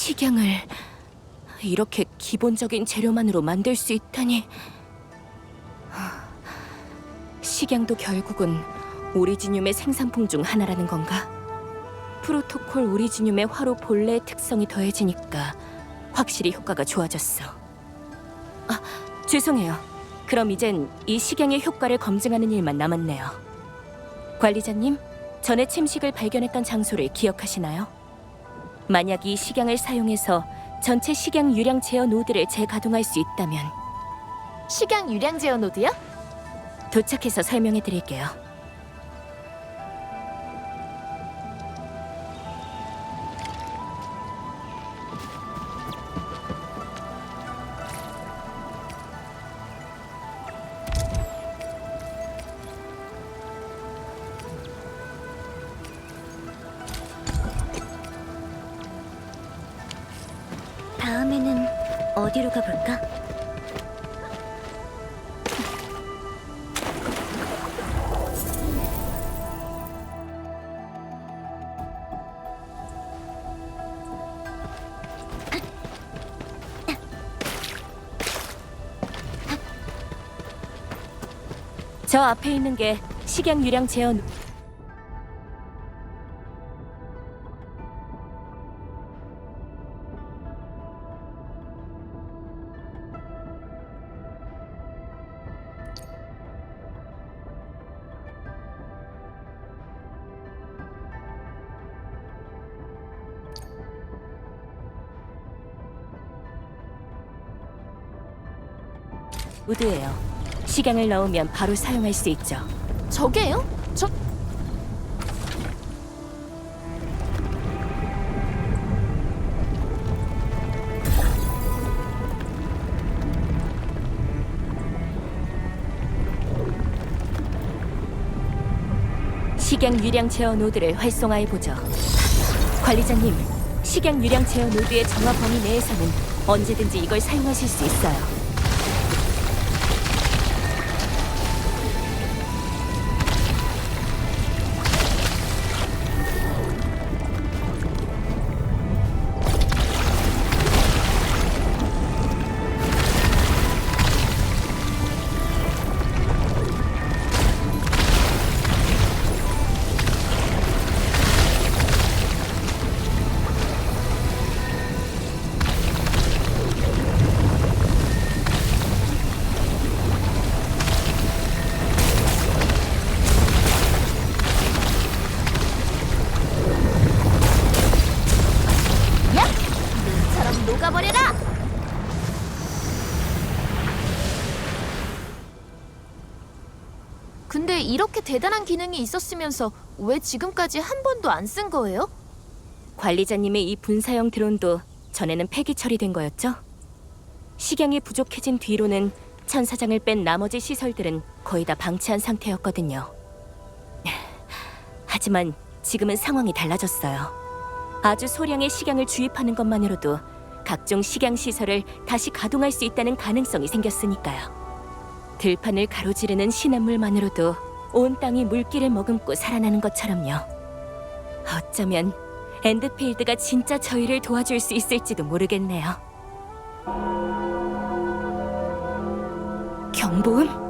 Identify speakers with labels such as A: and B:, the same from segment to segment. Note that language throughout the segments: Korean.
A: 식양을 이렇게 기본적인 재료만으로 만들 수 있다니. 식양도 결국은 오리지늄의 생산품 중 하나라는 건가? 프로토콜 오리지늄의 화로 본래의 특성이 더해지니까 확실히 효과가 좋아졌어. 아, 죄송해요. 그럼 이젠 이 식양의 효과를 검증하는 일만 남았네요. 관리자님, 전에 침식을 발견했던 장소를 기억하시나요? 만약 이 식양을 사용해서 전체 식양 유량 제어 노드를 재가동할 수 있다면
B: 식양 유량 제어 노드요?
A: 도착해서 설명해 드릴게요.
C: 다음에는 어디로 가볼까?
A: 저 앞에 있는 게 식양 유량 제어 노드예요. 식양을 넣으면 바로 사용할 수 있죠.
B: 저게요? 저...
A: 식양 유량 제어 노드를 활성화해 보죠. 관리자님, 식양 유량 제어 노드의 정화 범위 내에서는 언제든지 이걸 사용하실 수 있어요.
B: 처럼 녹아버려라! 근데 이렇게 대단한 기능이 있었으면서 왜 지금까지 한 번도 안 쓴 거예요?
A: 관리자님의 이 분사형 드론도 전에는 폐기 처리된 거였죠? 식양이 부족해진 뒤로는 천사장을 뺀 나머지 시설들은 거의 다 방치한 상태였거든요. 하지만 지금은 상황이 달라졌어요. 아주 소량의 식양을 주입하는 것만으로도 각종 식양 시설을 다시 가동할 수 있다는 가능성이 생겼으니까요. 들판을 가로지르는 시냇물만으로도 온 땅이 물기를 머금고 살아나는 것처럼요. 어쩌면 엔드필드가 진짜 저희를 도와줄 수 있을지도 모르겠네요. 경보음?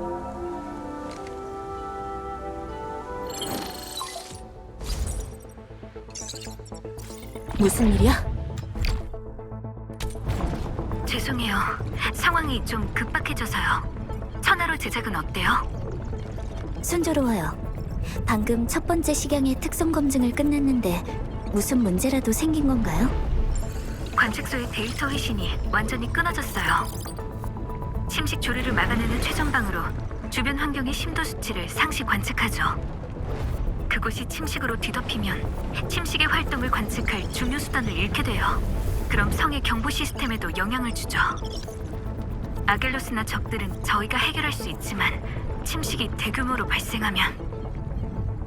A: 무슨 일이야?
C: 죄송해요. 상황이 좀 급박해져서요. 천하로 제작은 어때요? 순조로워요. 방금 첫 번째 식양의 특성 검증을 끝냈는데 무슨 문제라도 생긴 건가요? 관측소의 데이터 회신이 완전히 끊어졌어요. 침식 조류를 막아내는 최전방으로 주변 환경의 심도 수치를 상시 관측하죠. 그곳이 침식으로 뒤덮이면 침식의 활동을 관측할 중요 수단을 잃게 돼요. 그럼 성의 경보 시스템에도 영향을 주죠. 아겔로스나 적들은 저희가 해결할 수 있지만 침식이 대규모로 발생하면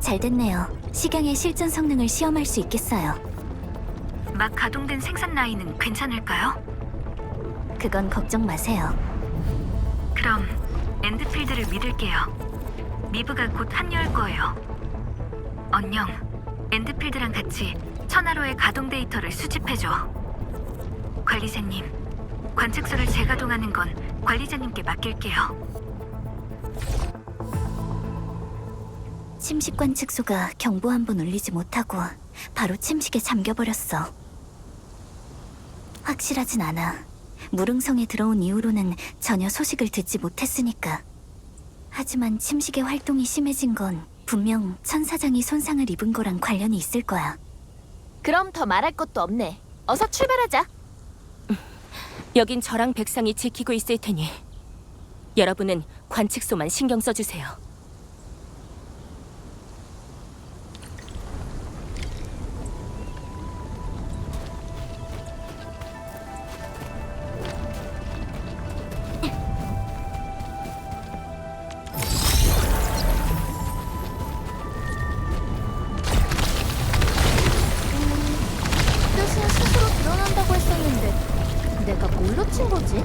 C: 잘 됐네요. 식양의 실전 성능을 시험할 수 있겠어요. 막 가동된 생산 라인은 괜찮을까요? 그건 걱정 마세요. 그럼 엔드필드를 믿을게요. 미브가 곧 합류할 거예요. 언영, 엔드필드랑 같이 천하로의 가동 데이터를 수집해줘. 관리자님, 관측소를 재가동하는 건 관리자님께 맡길게요. 침식 관측소가 경보 한 번 울리지 못하고 바로 침식에 잠겨버렸어. 확실하진 않아. 무릉성에 들어온 이후로는 전혀 소식을 듣지 못했으니까. 하지만 침식의 활동이 심해진 건 분명 천사장이 손상을 입은 거랑 관련이 있을 거야.
B: 그럼 더 말할 것도 없네. 어서 출발하자.
A: 여긴 저랑 백상이 지키고 있을 테니 여러분은 관측소만 신경 써주세요.
B: 뜻은 스스로 드러난다고 했었는데 내가 뭘로 친 거지?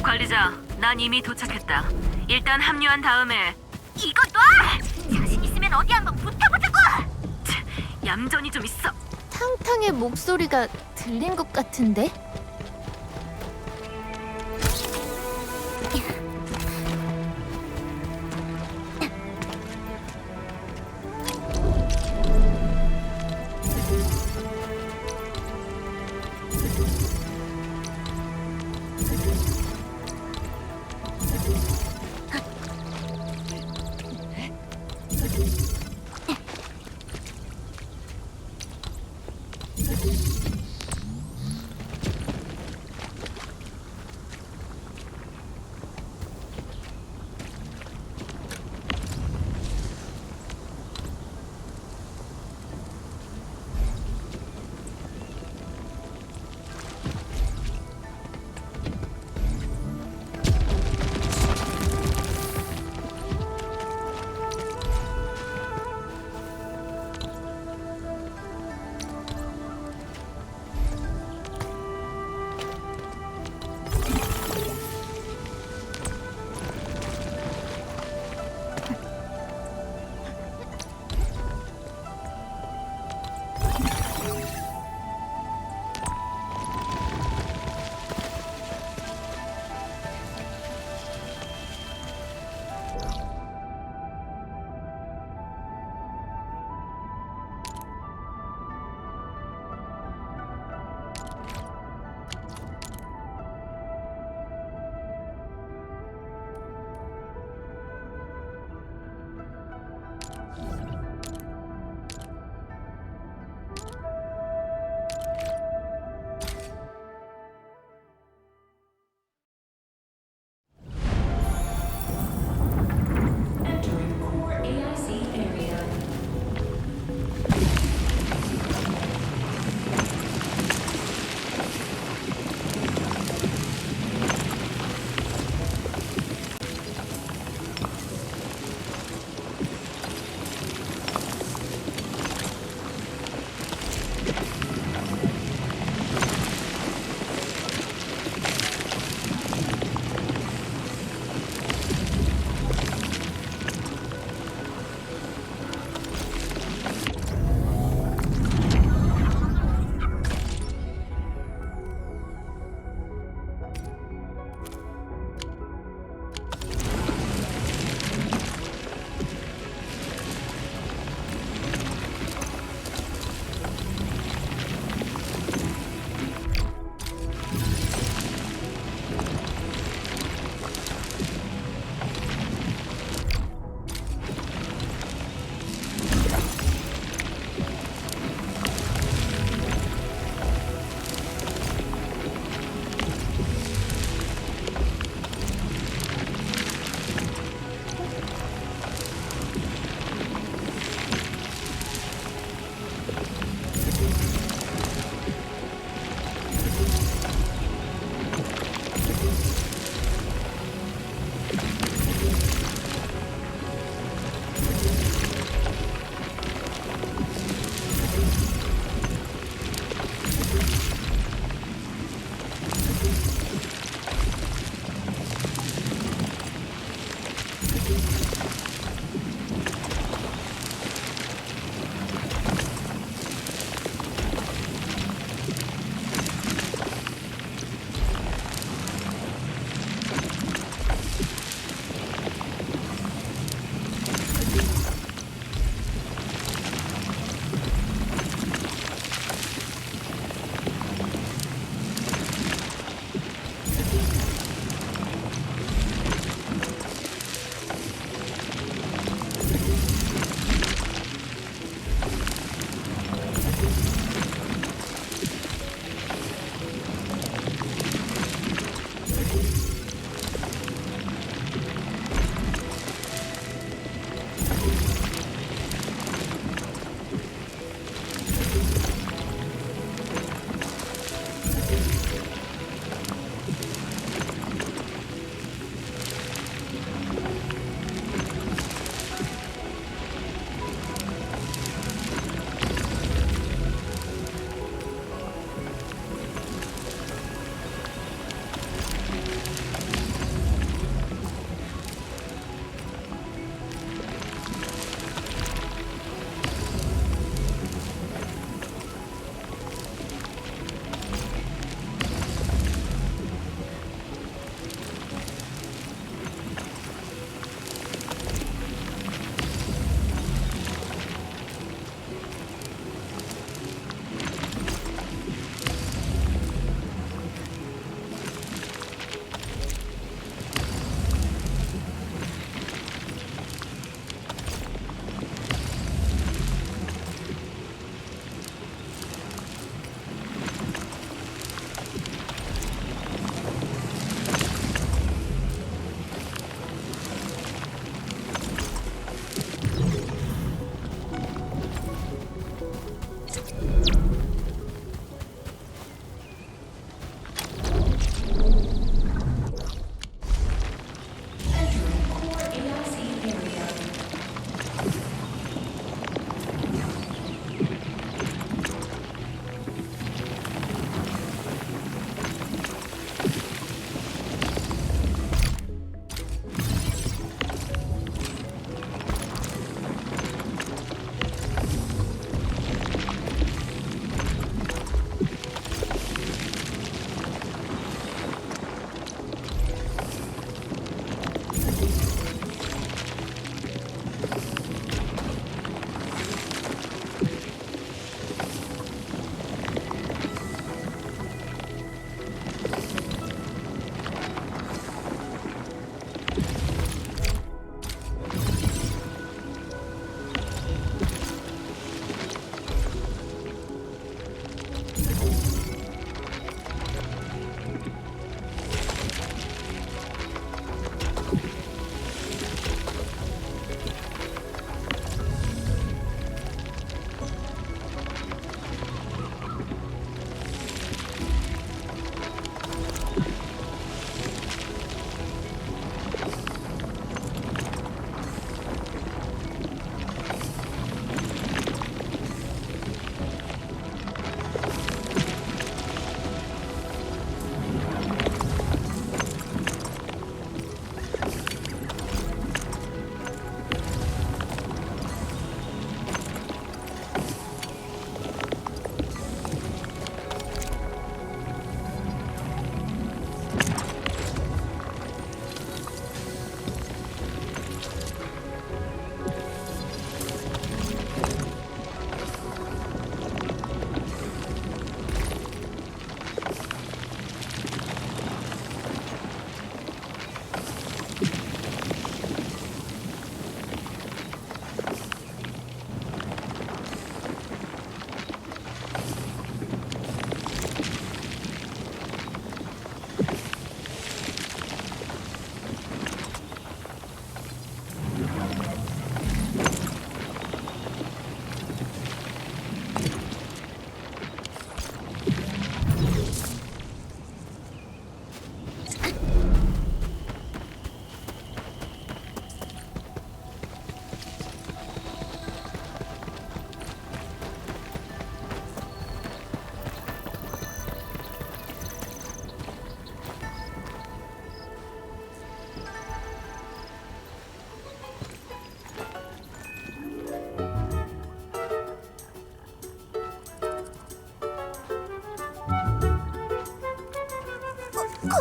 C: 관리자, 난 이미 도착했다. 일단 합류한 다음에 이거 놔! 자신 있으면 어디 한번 붙어보자고! 얌전히 좀 있어.
B: 탕탕의 목소리가 들린 것 같은데?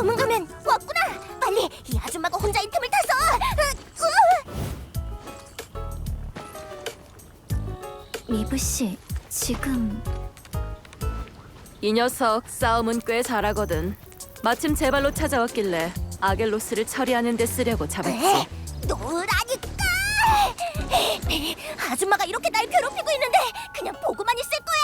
C: 검은 가면 왔구나. 빨리 이 아줌마가 혼자 이 틈을 타서. 미브 씨, 지금
A: 이 녀석 싸움은 꽤 잘하거든. 마침 제 발로 찾아왔길래 아겔로스를 처리하는 데 쓰려고 잡았지.
C: 노라니까. 아줌마가 이렇게 날 괴롭히고 있는데 그냥 보고만 있을 거야.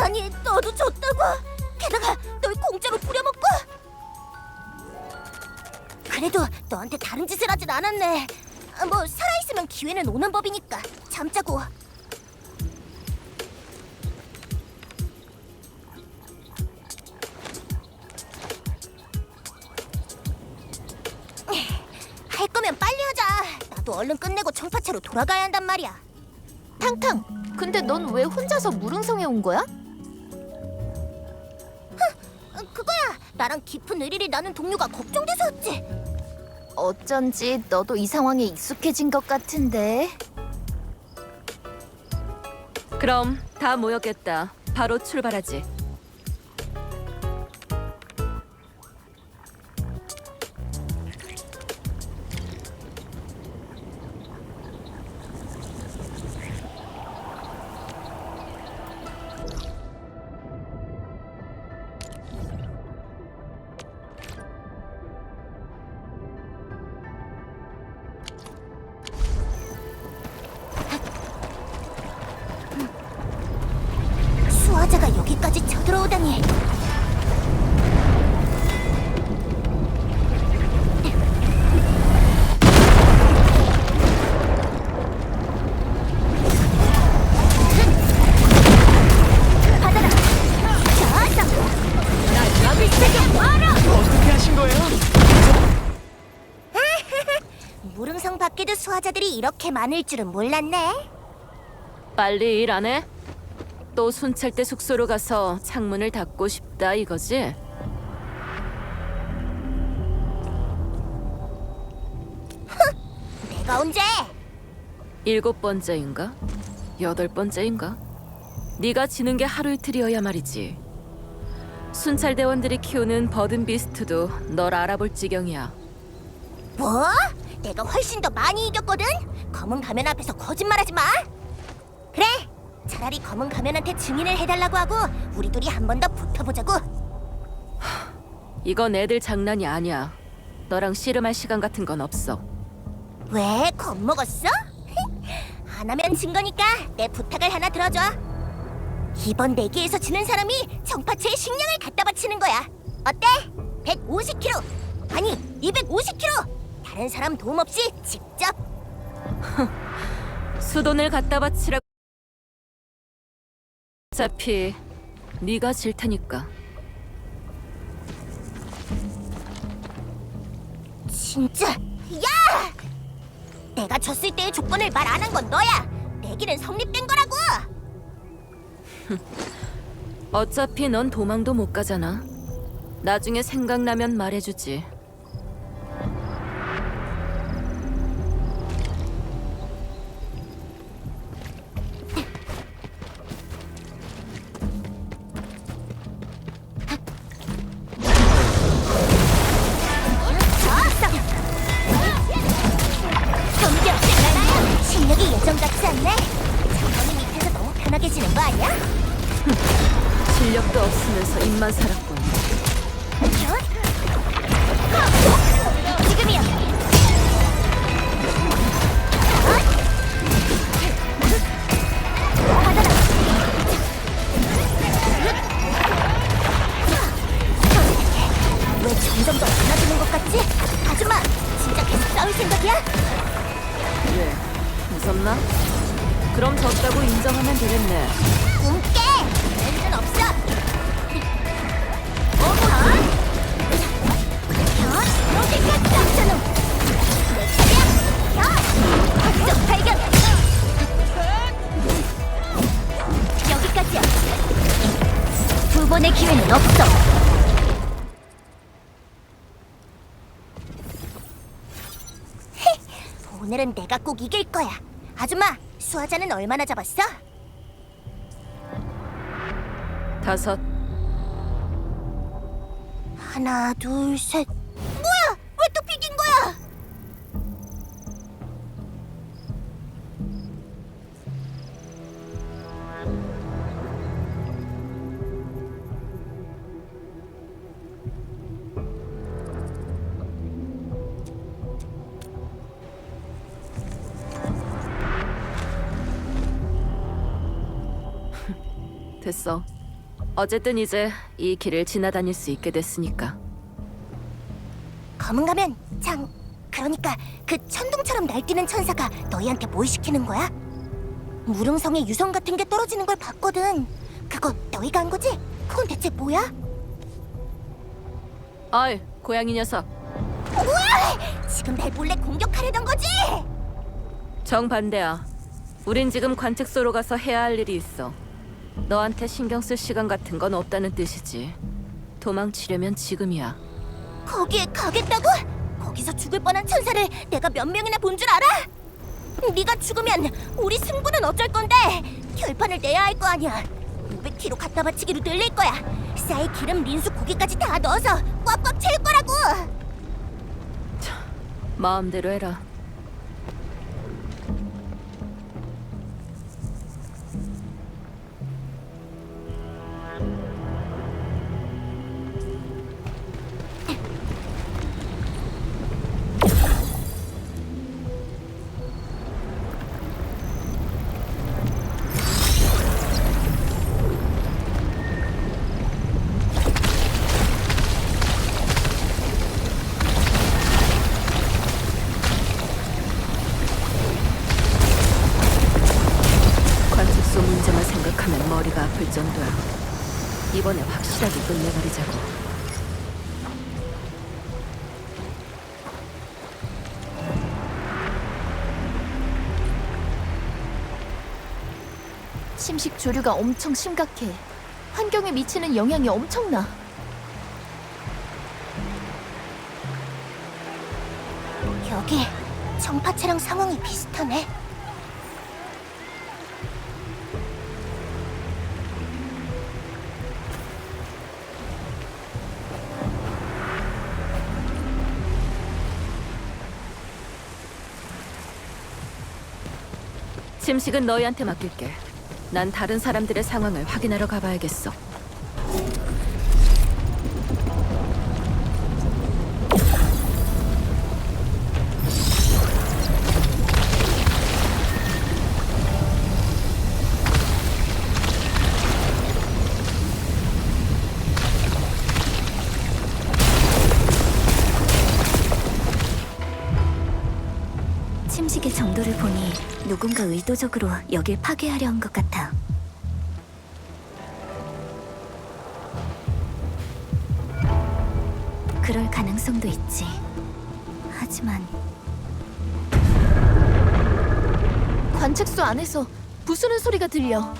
C: 아니, 너도 줬다고? 게다가 널 공짜로 부려먹고? 그래도 너한테 다른 짓을 하진 않았네. 뭐 살아있으면 기회는 오는 법이니까 참자고. 할 거면 빨리 하자. 나도 얼른 끝내고 청파채로 돌아가야 한단 말이야.
B: 탕탕, 근데 넌 왜 혼자서 무릉성에 온 거야?
C: 그거야. 나랑 깊은 의리를 나눈 동료가 걱정돼서였지.
B: 어쩐지 너도 이 상황에 익숙해진 것 같은데.
A: 그럼 다 모였겠다. 바로 출발하지.
C: 수화자가 여기까지 쳐들어오다니. 받아라. 자자. 나 여기 있으게 와라.
D: 어떻게 하신 거예요?
C: 무릉성 밖에도 수화자들이 이렇게 많을 줄은 몰랐네.
A: 빨리 일 안 해? 또 순찰대 숙소로 가서 창문을 닫고 싶다 이거지?
C: 내가 언제?
A: 7번째인가? 8번째인가? 네가 지는 게 하루 이틀이어야 말이지. 순찰대원들이 키우는 버든 비스트도 널 알아볼 지경이야.
C: 뭐? 내가 훨씬 더 많이 이겼거든? 검은 가면 앞에서 거짓말하지 마. 그래, 차라리 검은 가면한테 증인을 해달라고 하고 우리 둘이 한 번 더 붙어보자고.
A: 이건 애들 장난이 아니야. 너랑 씨름할 시간 같은 건 없어.
C: 왜? 겁먹었어? 안 하면 진 거니까 내 부탁을 하나 들어줘. 이번 내기에서 지는 사람이 정파체에 식량을 갖다 바치는 거야. 어때? 150kg 아니 250kg. 다른 사람 도움 없이 직접.
A: 수돈을 갖다 바치라고. 어차피 네가 질 테니까.
C: 진짜? 야! 내가 졌을 때의 조건을 말 안 한 건 너야. 내기는 성립된 거라고.
A: 어차피 넌 도망도 못 가잖아. 나중에 생각나면 말해주지.
C: 실력이 예전 같지 않네. 장관이 밑에서 너무 편하게 지는 거 아니야?
A: 실력도 없으면서 입만 살았군.
C: 지금이야. 받아라. 왜 점점 더 많아지는 것 같지? 아줌마, 진짜 계속 싸울 생각이야?
A: 왜? 무섭나? 그럼 졌다고 인정하면 되겠네.
C: 꿈깨! 그럴 일은 없어! 로켓 깜짝놈! 내 차례야! 확정 발견! 여기까지야! 두 번의 기회는 없어!
D: 오늘은 내가 꼭 이길 거야. 아줌마, 수화자는 얼마나 잡았어?
A: 5.
D: 하나, 둘, 셋. 뭐야? 왜 또 비긴 거야?
A: 됐어. 어쨌든 이제 이 길을 지나다닐 수 있게 됐으니까.
D: 검은 가면 그러니까 그 천둥처럼 날뛰는 천사가 너희한테 뭘 시키는 거야? 무릉성에 유성 같은 게 떨어지는 걸 봤거든. 그거 너희가 한 거지? 그건 대체 뭐야?
A: 어이, 고양이 녀석.
D: 지금 날 몰래 공격하려던 거지?
A: 정반대야. 우린 지금 관측소로 가서 해야 할 일이 있어. 너한테 신경 쓸 시간 같은 건 없다는 뜻이지. 도망치려면 지금이야.
D: 거기에 가겠다고? 거기서 죽을 뻔한 천사를 내가 몇 명이나 본 줄 알아? 네가 죽으면 우리 승부는 어쩔 건데 결판을 내야 할 거 아니야. 500kg 갖다 바치기로 늘릴 거야. 쌀, 기름, 민수, 고기까지 다 넣어서 꽉꽉 채울 거라고.
A: 마음대로 해라. 관측소 문제만 생각하면 머리가 아플 정도야. 이번에 확실하게 끝내버리자고.
B: 침식 조류가 엄청 심각해. 환경에 미치는 영향이 엄청나.
D: 여기 정파체랑 상황이 비슷하네.
A: 침식은 너희한테 맡길게. 난 다른 사람들의 상황을 확인하러 가봐야겠어.
C: 침식의 정도를 보니 누군가 의도적으로 여길 파괴하려 한 것 같아. 그럴 가능성도 있지. 하지만
B: 관측소 안에서 부수는 소리가 들려.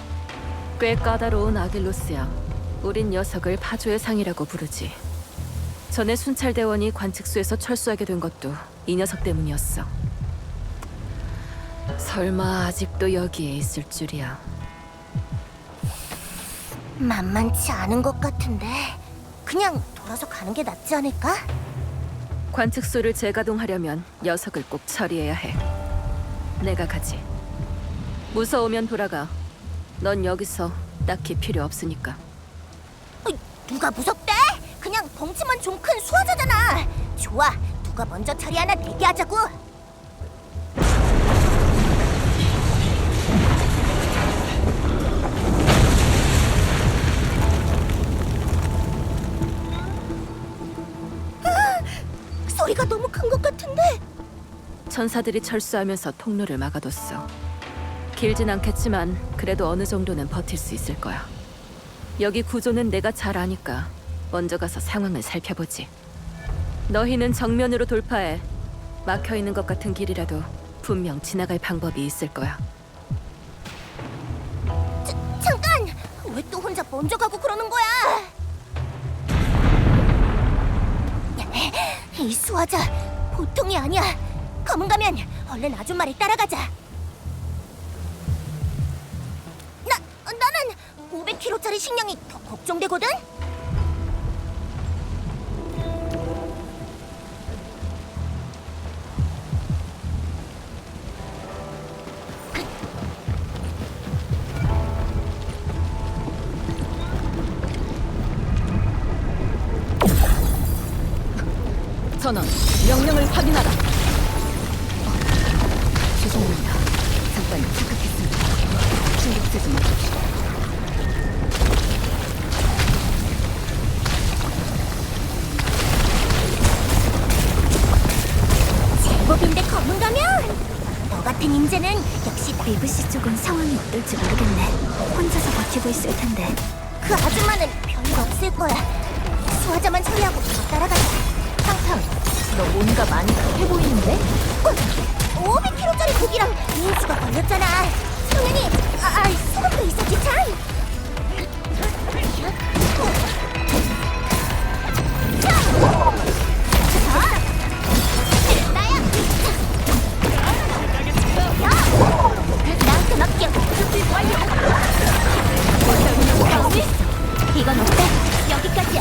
A: 꽤 까다로운 아길로스야. 우린 녀석을 파조의 상이라고 부르지. 전에 순찰대원이 관측소에서 철수하게 된 것도 이 녀석 때문이었어. 설마 아직도 여기에 있을 줄이야.
D: 만만치 않은 것 같은데 그냥 돌아서 가는 게 낫지 않을까?
A: 관측소를 재가동하려면 녀석을 꼭 처리해야 해. 내가 가지. 무서우면 돌아가. 넌 여기서 딱히 필요 없으니까.
D: 누가 무섭대? 그냥 덩치만 좀 큰 수화자잖아. 좋아, 누가 먼저 처리하나 대기하자고. 소리가 너무 큰 것 같은데.
A: 천사들이 철수하면서 통로를 막아뒀어. 길진 않겠지만 그래도 어느 정도는 버틸 수 있을 거야. 여기 구조는 내가 잘 아니까 먼저 가서 상황을 살펴보지. 너희는 정면으로 돌파해. 막혀있는 것 같은 길이라도 분명 지나갈 방법이 있을 거야.
D: 잠깐! 왜 또 혼자 먼저 가고 그러는 거야? 이 수화자 보통이 아니야. 검은 가면 얼른 아줌마를 따라가자. 나는 500kg짜리 식량이 더 걱정되거든.
A: 전원, 명령을 확인하라. 죄송합니다. 잠깐 착각했습니다. 신경 쓰지 마십시오.
D: 제법인데 검은 가면? 너 같은 인재는 역시
C: 리브씨 쪽은 상황이 어떨지 모르겠네. 혼자서 버티고 있을 텐데.
D: 그 아줌마는 별거 없을 거야. 수화자만 처리하고 더 따라가자.
B: 탕탕, 너 뭔가 많이 급해 보이는데?
D: 500kg짜리 고기랑 인수가 걸렸잖아. 당연히 소금도 있었지 참. 나야. 나한테 맡겨. 준비 완료. 이건 어때? 여기까지야.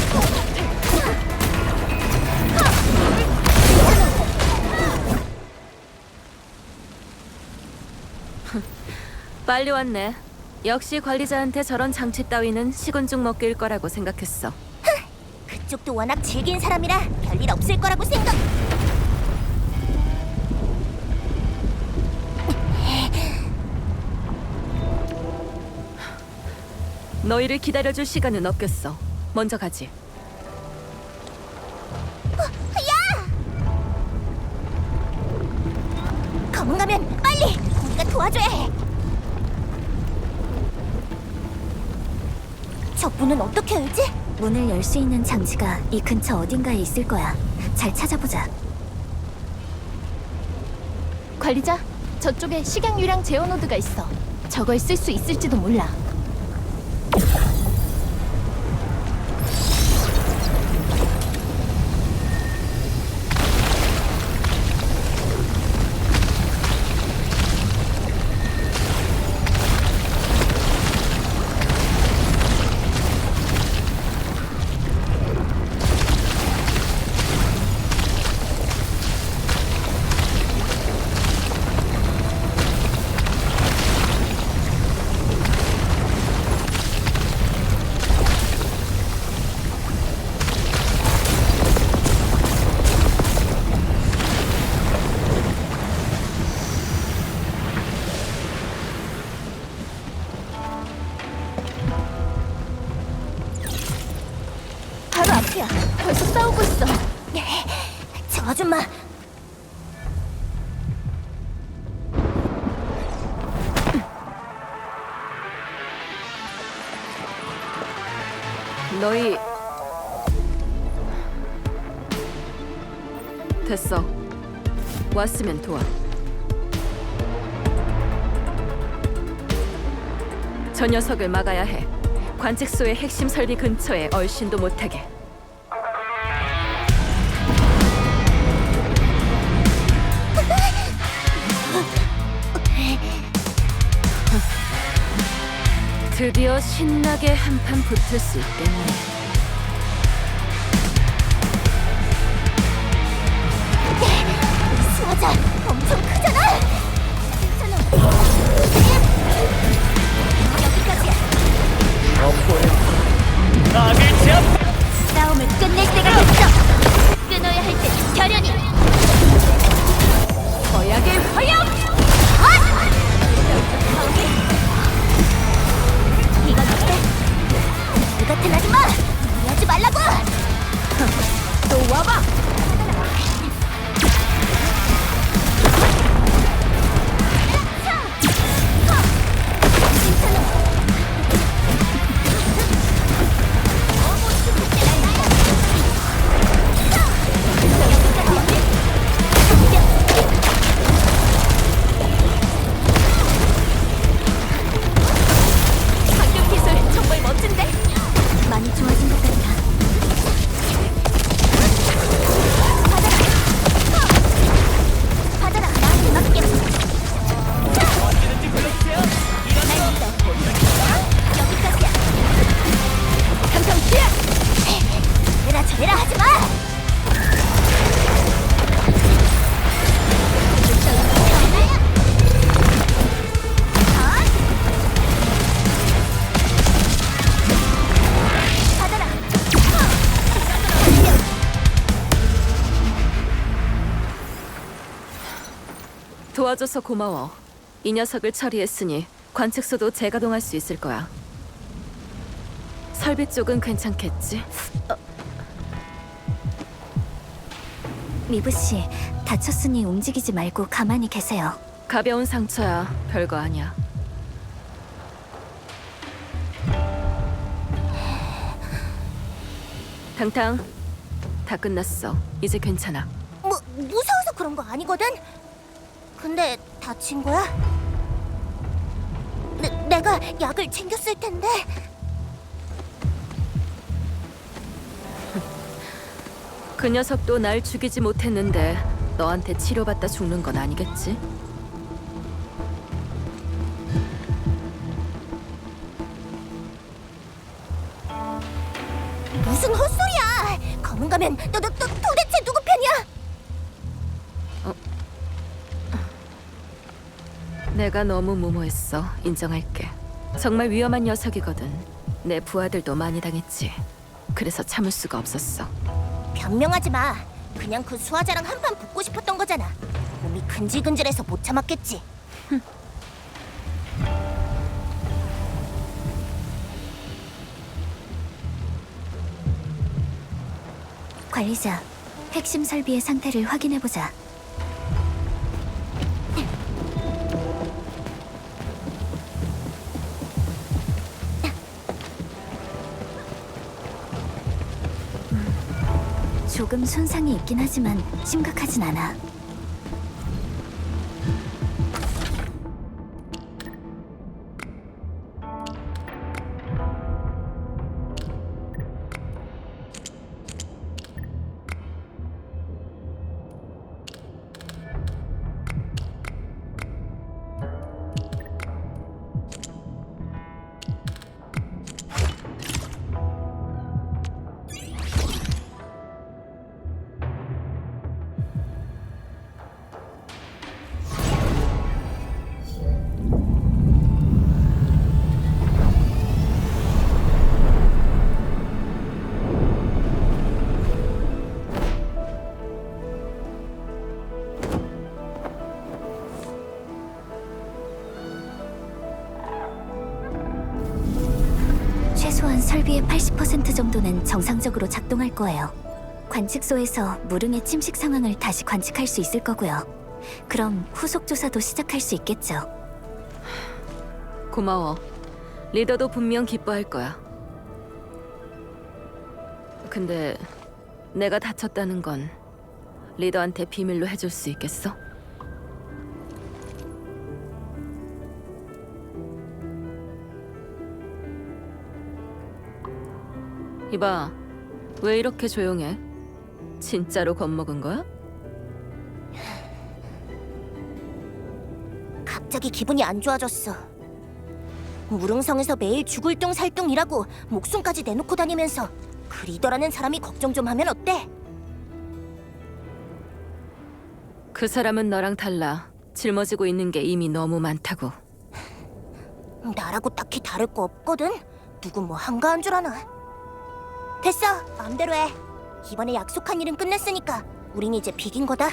D: 이건 어때?
A: 빨리 왔네. 역시 관리자한테 저런 장치 따위는 식은죽 먹기일 거라고 생각했어.
D: 그쪽도 워낙 질긴 사람이라 별일 없을 거라고 생각.
A: 너희를 기다려줄 시간은 없겠어. 먼저 가지.
D: 검은 가면 빨리 우리가 도와줘야 해. 저 문은 어떻게 열지?
C: 문을 열 수 있는 장치가 이 근처 어딘가에 있을 거야. 잘 찾아보자.
B: 관리자, 저쪽에 식양유량 제어 노드가 있어. 저걸 쓸 수 있을지도 몰라.
D: 바로 앞이야.
B: 벌써 싸우고 있어.
D: 저 아줌마.
A: 너희 됐어. 왔으면 도와. 저 녀석을 막아야 해. 관측소의 핵심 설비 근처에 얼씬도 못하게. 드디어 신나게 한판 붙을 수 있겠네.
D: 수화자 엄청 크잖아. 괜찮아. 여기까지야. 싸움을 끝낼 때가 됐어. 끊어야 할 때 결연히.
A: 거약의 화염!
D: 이건 어때? 그 같은 아줌마 무리하지 말라고.
A: 또 와봐! 도와줘서 고마워. 이 녀석을 처리했으니 관측소도 재가동할 수 있을 거야. 설비 쪽은 괜찮겠지?
C: 미브 씨, 다쳤으니 움직이지 말고 가만히 계세요.
A: 가벼운 상처야. 별거 아니야. 당당, 다 끝났어. 이제 괜찮아.
D: 무서워서 그런 거 아니거든? 근데 다친 거야? 내가 약을 챙겼을 텐데.
A: 그 녀석도 날 죽이지 못했는데 너한테 치료받다 죽는 건 아니겠지?
D: 무슨 헛소리야! 검은 가면 너 도대체 누구 편이야?
A: 내가 너무 무모했어. 인정할게. 정말 위험한 녀석이거든. 내 부하들도 많이 당했지. 그래서 참을 수가 없었어.
D: 변명하지 마. 그냥 그 수하자랑 한판 붙고 싶었던 거잖아. 몸이 근질근질해서 못 참았겠지.
C: 관리자, 핵심 설비의 상태를 확인해보자. 조금 손상이 있긴 하지만 심각하진 않아. 최소한 설비의 80% 정도는 정상적으로 작동할 거예요. 관측소에서 무릉의 침식 상황을 다시 관측할 수 있을 거고요. 그럼 후속 조사도 시작할 수 있겠죠.
A: 고마워. 리더도 분명 기뻐할 거야. 근데 내가 다쳤다는 건 리더한테 비밀로 해줄 수 있겠어? 이봐, 왜 이렇게 조용해? 진짜로 겁먹은 거야?
D: 갑자기 기분이 안 좋아졌어. 무릉성에서 매일 죽을 둥 살 둥 일하고 목숨까지 내놓고 다니면서 그 리더라는 사람이 걱정 좀 하면 어때?
A: 그 사람은 너랑 달라. 짊어지고 있는 게 이미 너무 많다고.
D: 나라고 딱히 다를 거 없거든? 누구 뭐 한가한 줄 아나? 됐어, 마음대로 해. 이번에 약속한 일은 끝냈으니까 우린 이제 비긴 거다.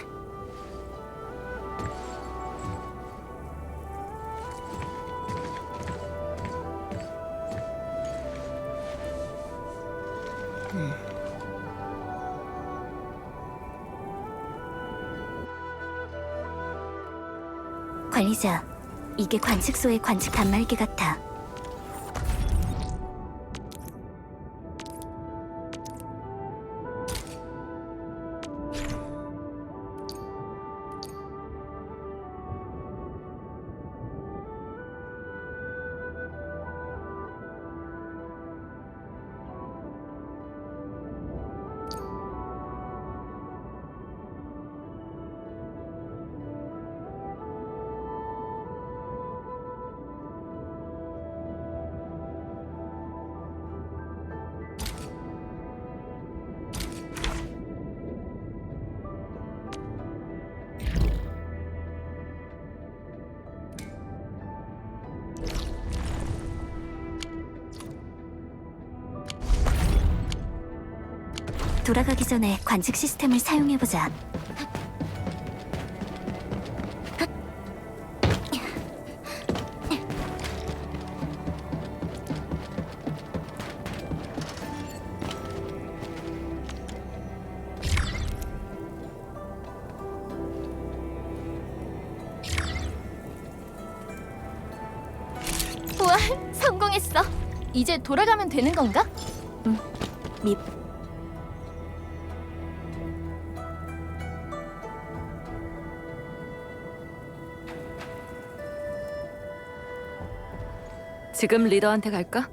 C: 관리자, 이게 관측소의 관측 단말기 같아. 돌아가기 전에 관측 시스템을 사용해보자.
B: 우와, 성공했어. 이제 돌아가면 되는 건가?
C: 미
A: 지금 리더한테 갈까?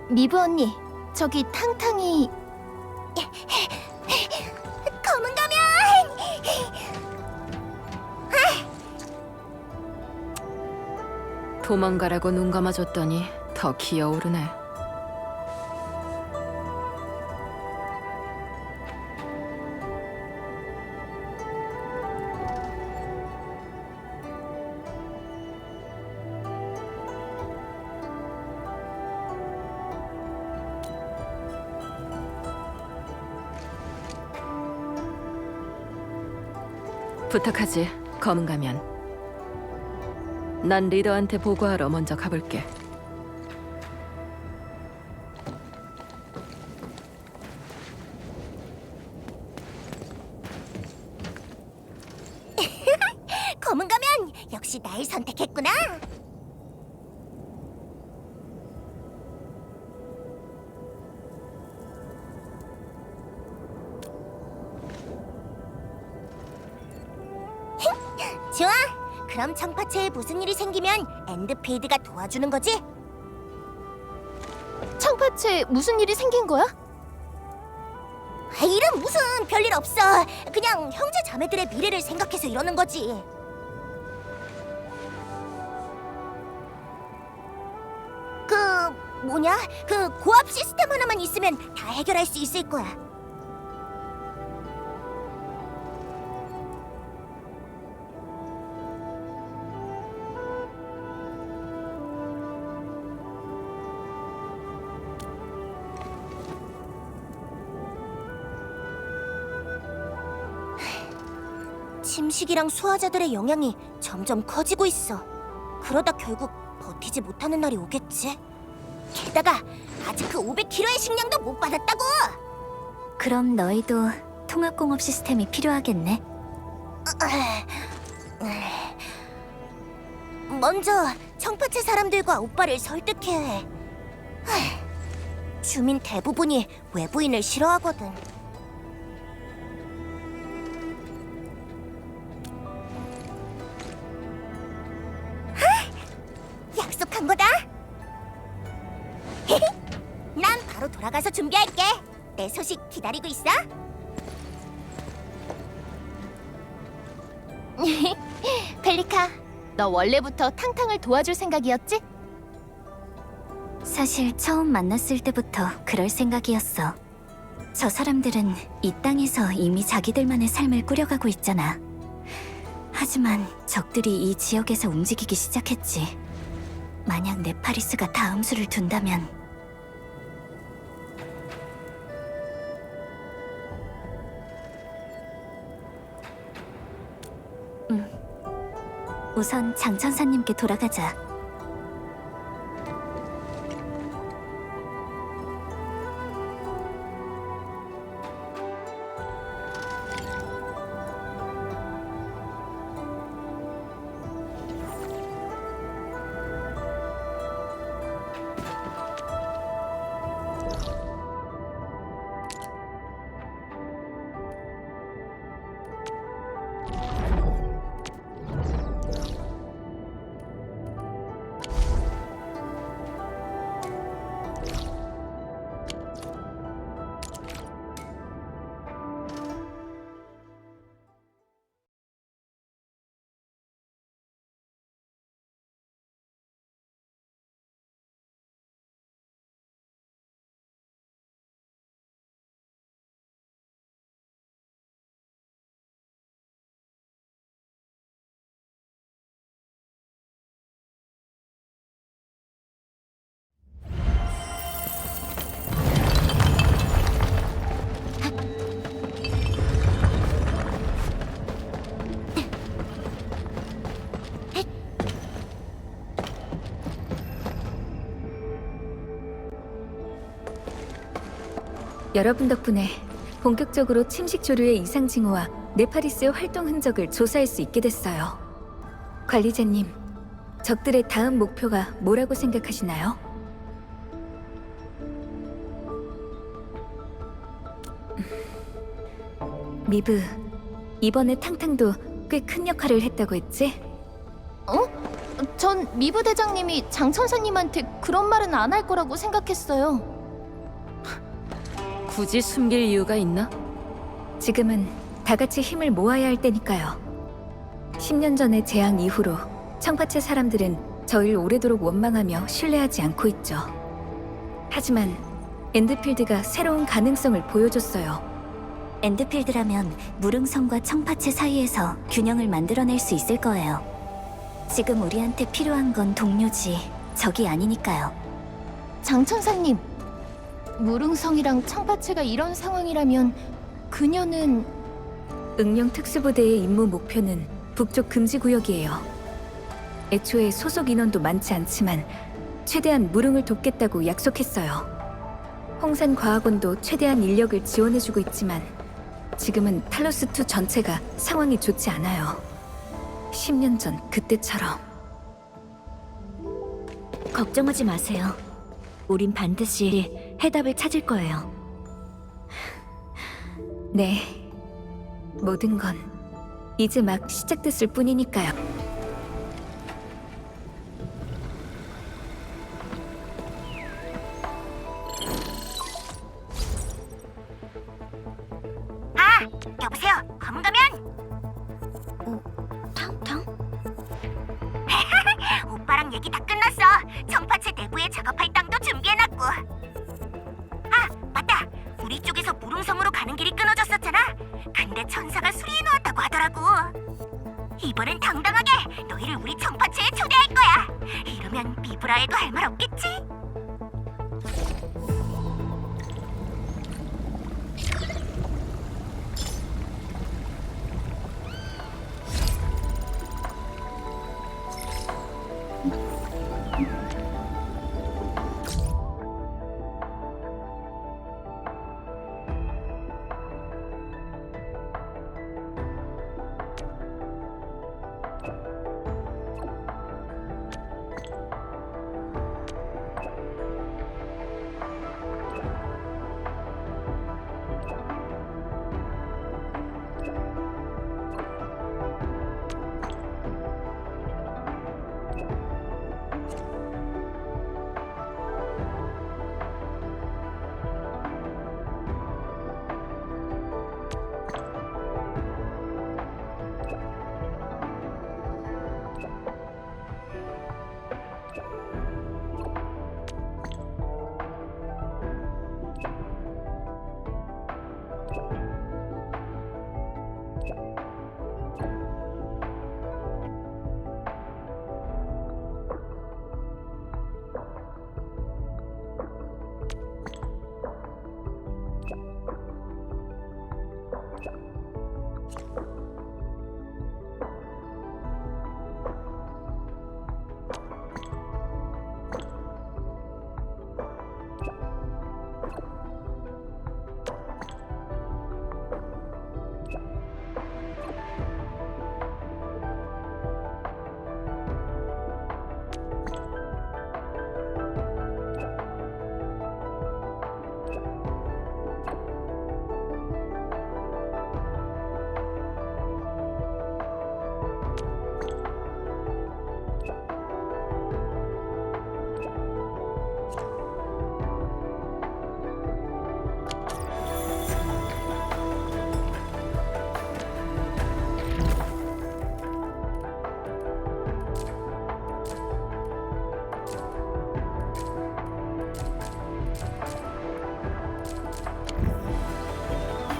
B: 미브 언니, 저기 탕탕이
D: 검은 가면!
A: 도망가라고 눈 감아줬더니 더 기어오르네. 부탁하지, 검은 가면. 난 리더한테 보고하러 먼저 가볼게.
D: 검은 가면 역시 날 선택했구나. 좋아. 그럼 청파체에 무슨 일이 생기면 엔드페이드가 도와주는 거지?
B: 청파체에 무슨 일이 생긴 거야?
D: 일은 무슨 별일 없어. 그냥 형제 자매들의 미래를 생각해서 이러는 거지. 그 뭐냐? 그 고압 시스템 하나만 있으면 다 해결할 수 있을 거야. 침식이랑 수하자들의 영향이 점점 커지고 있어. 그러다 결국 버티지 못하는 날이 오겠지. 게다가 아직 그 500kg의 식량도 못 받았다고.
C: 그럼 너희도 통합공업 시스템이 필요하겠네.
D: 먼저 청파체 사람들과 오빠를 설득해야 해. 주민 대부분이 외부인을 싫어하거든. 약속한 거다. 난 바로 돌아가서 준비할게. 내 소식 기다리고 있어.
B: 펠리카, 너 원래부터 탕탕을 도와줄 생각이었지?
C: 사실 처음 만났을 때부터 그럴 생각이었어. 저 사람들은 이 땅에서 이미 자기들만의 삶을 꾸려가고 있잖아. 하지만 적들이 이 지역에서 움직이기 시작했지. 만약 네파리스가 다음 수를 둔다면 우선 장천사님께 돌아가자. 여러분 덕분에 본격적으로 침식 조류의 이상 징후와 네파리스의 활동 흔적을 조사할 수 있게 됐어요. 관리자님, 적들의 다음 목표가 뭐라고 생각하시나요? 미브, 이번에 탕탕도 꽤 큰 역할을 했다고 했지?
B: 전 미부 대장님이 장천사님한테 그런 말은 안 할 거라고 생각했어요.
A: 굳이 숨길 이유가 있나?
C: 지금은 다 같이 힘을 모아야 할 때니까요. 10년 전의 재앙 이후로 청파체 사람들은 저희를 오래도록 원망하며 신뢰하지 않고 있죠. 하지만 엔드필드가 새로운 가능성을 보여줬어요. 엔드필드라면 무릉성과 청파체 사이에서 균형을 만들어낼 수 있을 거예요. 지금 우리한테 필요한 건 동료지 적이 아니니까요.
B: 장천사님, 무릉성이랑 청파체가 이런 상황이라면 그녀는
C: 응령 특수부대의 임무 목표는 북쪽 금지 구역이에요. 애초에 소속 인원도 많지 않지만 최대한 무릉을 돕겠다고 약속했어요. 홍산 과학원도 최대한 인력을 지원해주고 있지만 지금은 탈로스2 전체가 상황이 좋지 않아요. 10년 전 그때처럼. 걱정하지 마세요. 우린 반드시 해답을 찾을 거예요. 네. 모든 건 이제 막 시작됐을 뿐이니까요.
D: 여보세요, 검은 가면?
C: 탕탕?
D: 오빠랑 얘기 다 끝났어. 청파체 내부에 작업할 땅도 준비해놨고. 아, 맞다. 우리 쪽에서 무릉성으로 가는 길이 끊어졌었잖아. 근데 천사가 수리해놓았다고 하더라고. 이번엔 당당하게 너희를 우리 청파체에 초대할 거야. 이러면 미브라에도 할 말 없겠지?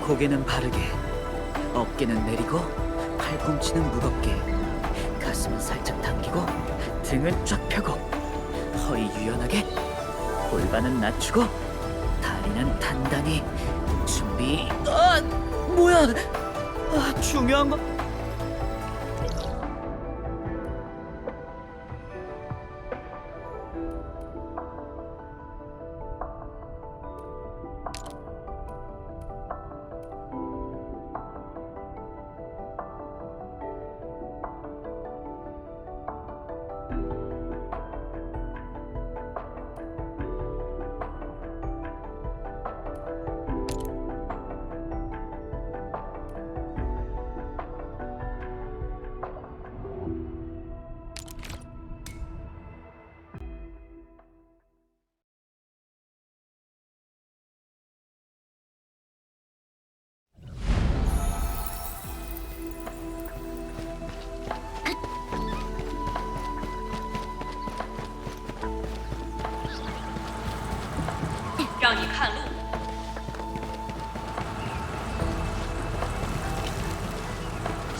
E: 고개는 바르게, 어깨는 내리고, 팔꿈치는 무겁게, 가슴은 살짝 당기고, 등은 쫙 펴고, 허리 유연하게, 골반은 낮추고, 다리는 단단히. 준비. 뭐야? 중요한 거.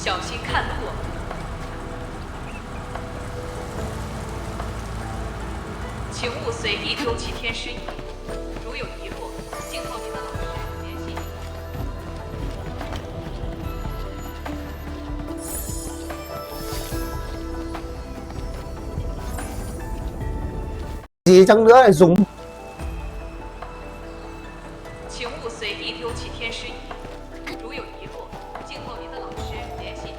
F: 小心看路。请勿随意丢弃天师椅，如有遗落，静候你的老师联系。
G: gì chăng nữa lại dùng
F: 请勿随意丢弃天师椅，如有遗落，静候您的老师联系。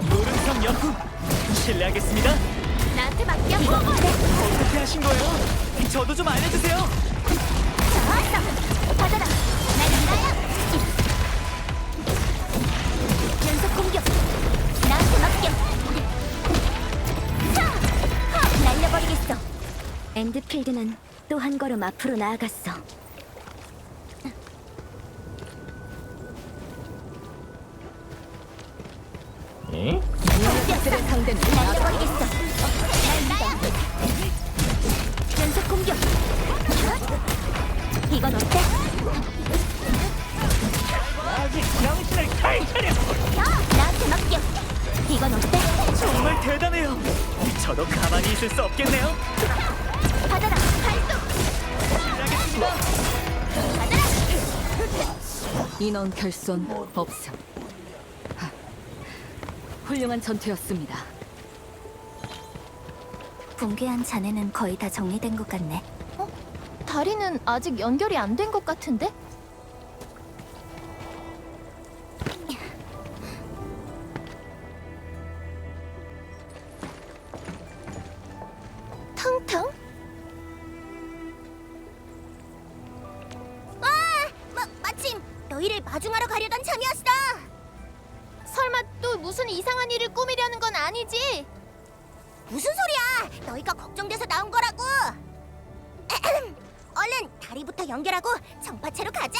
H: 노른성 연품 실례하겠습니다.
B: 나한테 맡겨.
H: 어떻게 하신 거예요? 저도 좀 알려주세요.
B: 좋았어. 받아라. 난 이거야. 연속 공격. 나한테 맡겨.
C: 날려버리겠어. 엔드필드는 또 한 걸음 앞으로 나아갔어.
A: 공격들의 상대는
C: 날려버리겠어. 연속 공격. 이건 어때?
H: 아기 정신을 탈차려.
C: 나한테 맡겨. 이건 어때?
H: 정말 대단해요. 저도 가만히 있을 수 없겠네요.
C: 받아라. 발동.
H: 실례하겠습니다.
A: 인원 결손 없음. 하, 훌륭한 전투였습니다.
C: 붕괴한 잔해는 거의 다 정리된 것 같네.
B: 다리는 아직 연결이 안 된 것 같은데? 탕탕?
D: 마침 너희를 마중하러 가려던 참이었어.
B: 설마 또 무슨 이상한 일을 꾸미려는 건 아니지?
D: 무슨 소리야? 너희가 걱정돼서 나온 거라고. 얼른 다리부터 연결하고 정파체로 가자.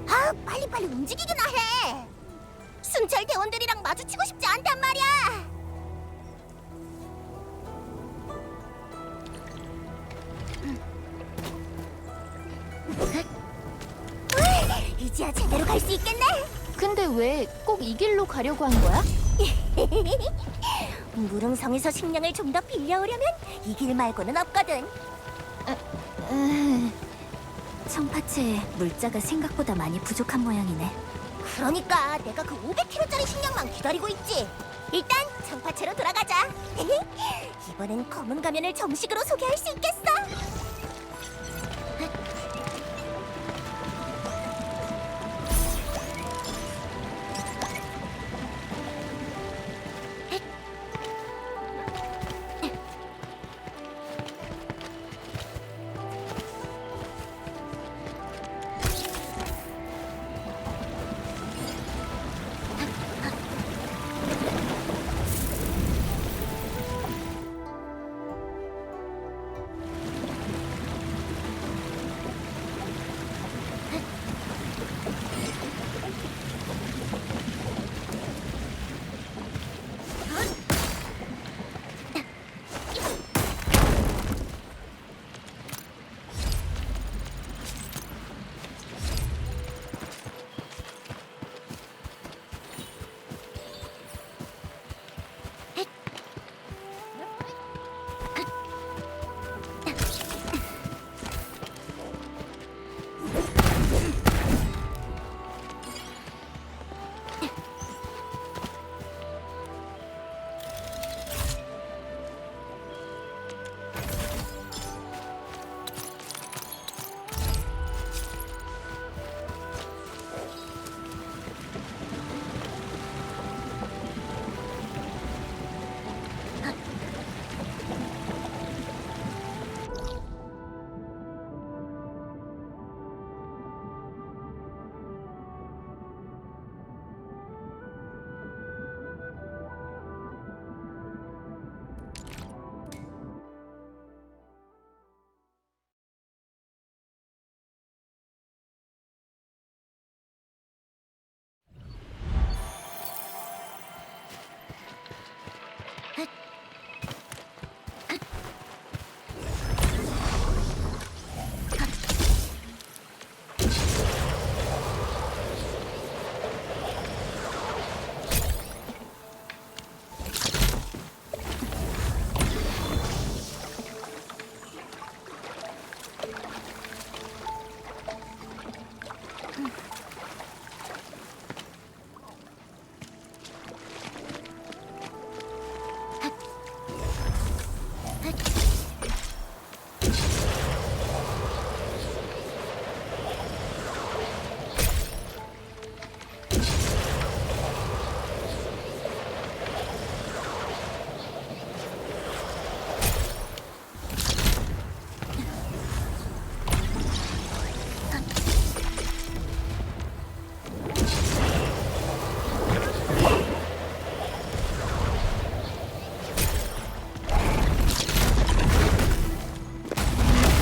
D: 아, 빨리빨리 움직이기나 해. 순찰 대원들이랑 마주치고 싶지 않단 말이야. 이제야 제대로 갈 수 있겠네.
B: 근데 왜 꼭 이 길로 가려고 한 거야?
D: 무릉성에서 식량을 좀 더 빌려오려면 이 길 말고는 없거든.
C: 청파체에 물자가 생각보다 많이 부족한 모양이네.
D: 그러니까 내가 그 500kg짜리 식량만 기다리고 있지. 일단 청파체로 돌아가자. 이번엔 검은 가면을 정식으로 소개할 수 있겠어.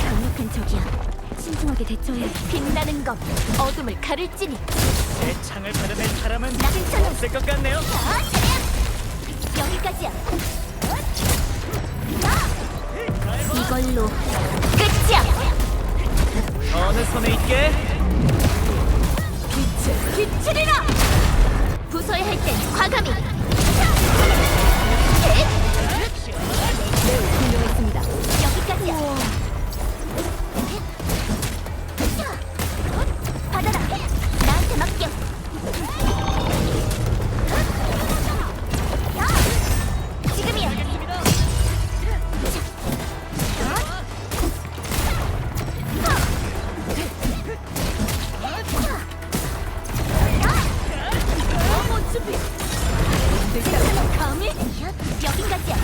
C: 강력한 적이야. 신중하게 대처해야 해.
B: 빛나는 것 어둠을 가를지니.
H: 내 창을 받아낼 사람은
B: 괜찮아.
H: 없을 것 같네요.
B: 여기까지야. 이걸로 끝이야.
H: 어느 손에 있게?
B: 비추리라. 부숴야 할 땐 과감히. 매우 훌륭했습니다. 여기까지야. 받아라. 나한테 맡겨. 지금이야. 준비. 감히 여기까지야.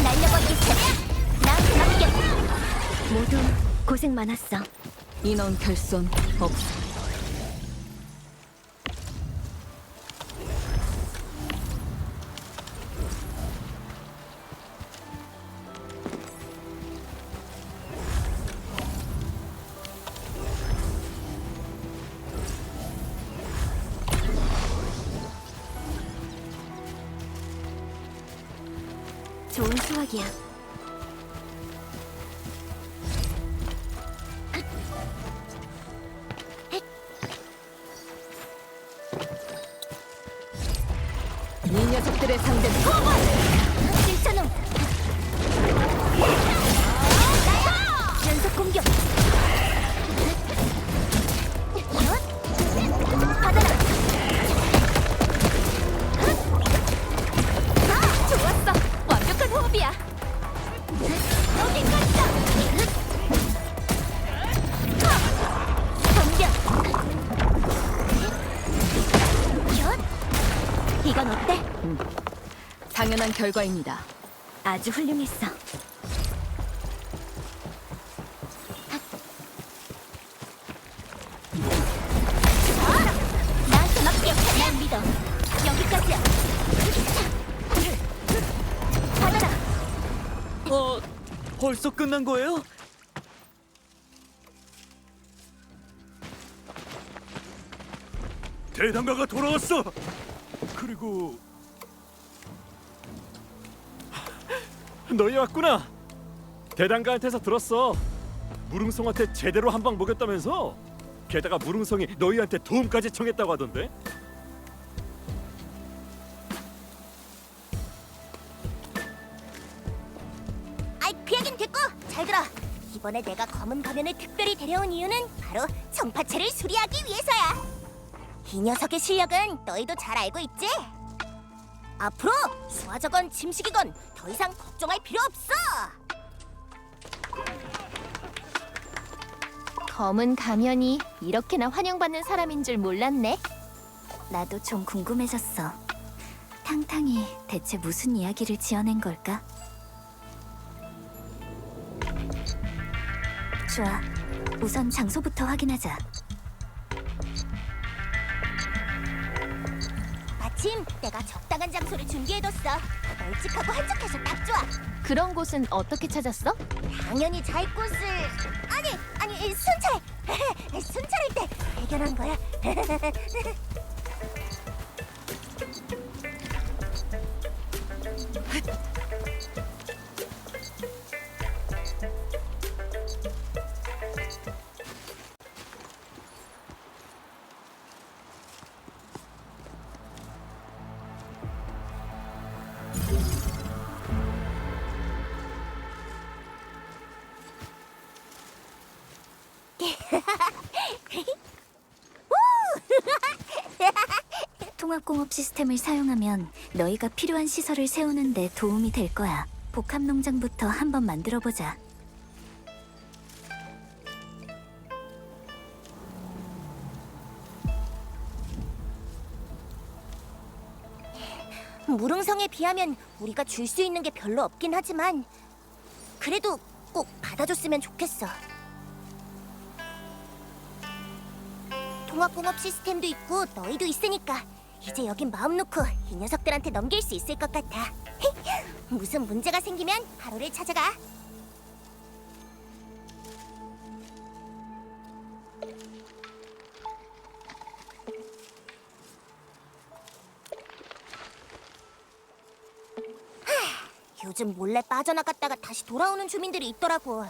B: 날려버릴 차례야. 나한테 맡겨.
C: 모두 고생 많았어.
A: 인원 결손 없어.
C: 좋은 수확이야.
A: 이 녀석들의 상대는
B: 실천음. 연속 공격. 받아라. 좋았어. 완벽한 호흡이야. 여기까지다. 덤벼. 이건 어때?
A: 당연한 결과입니다.
C: 아주 훌륭했어.
B: 나한테 맡겨. 날 믿어. 여기까지야. 받아라.
H: 벌써 끝난 거예요?
G: 대장가가 돌아왔어. 그리고
I: 너희 왔구나. 대장가한테서 들었어. 무릉성한테 제대로 한 방 먹였다면서. 게다가 무릉성이 너희한테 도움까지 청했다고 하던데.
D: 아이 그 얘긴 됐고 잘 들어. 이번에 내가 검은 가면을 특별히 데려온 이유는 바로 정파체를 수리하기 위해서야. 이 녀석의 실력은 너희도 잘 알고 있지? 앞으로 수화저건 짐식이건 더 이상 걱정할 필요 없어.
B: 검은 가면이 이렇게나 환영받는 사람인 줄 몰랐네.
C: 나도 좀 궁금해졌어. 탕탕이 대체 무슨 이야기를 지어낸 걸까? 좋아. 우선 장소부터 확인하자.
D: 마침 내가 적당한 장소를 준비해뒀어. 널찍하고 한적해서 딱 좋아.
B: 그런 곳은 어떻게 찾았어?
D: 당연히 잘 곳을 아니 순찰 순찰할 때 발견한 거야.
C: 통합공업 시스템을 사용하면 너희가 필요한 시설을 세우는 데 도움이 될 거야. 복합농장부터 한번 만들어보자.
D: 무릉성에 비하면 우리가 줄 수 있는 게 별로 없긴 하지만 그래도 꼭 받아줬으면 좋겠어. 통합공업 시스템도 있고 너희도 있으니까 이제 여긴 마음 놓고 이 녀석들한테 넘길 수 있을 것 같아. 무슨 문제가 생기면 하루를 찾아가. 요즘 몰래 빠져나갔다가 다시 돌아오는 주민들이 있더라고.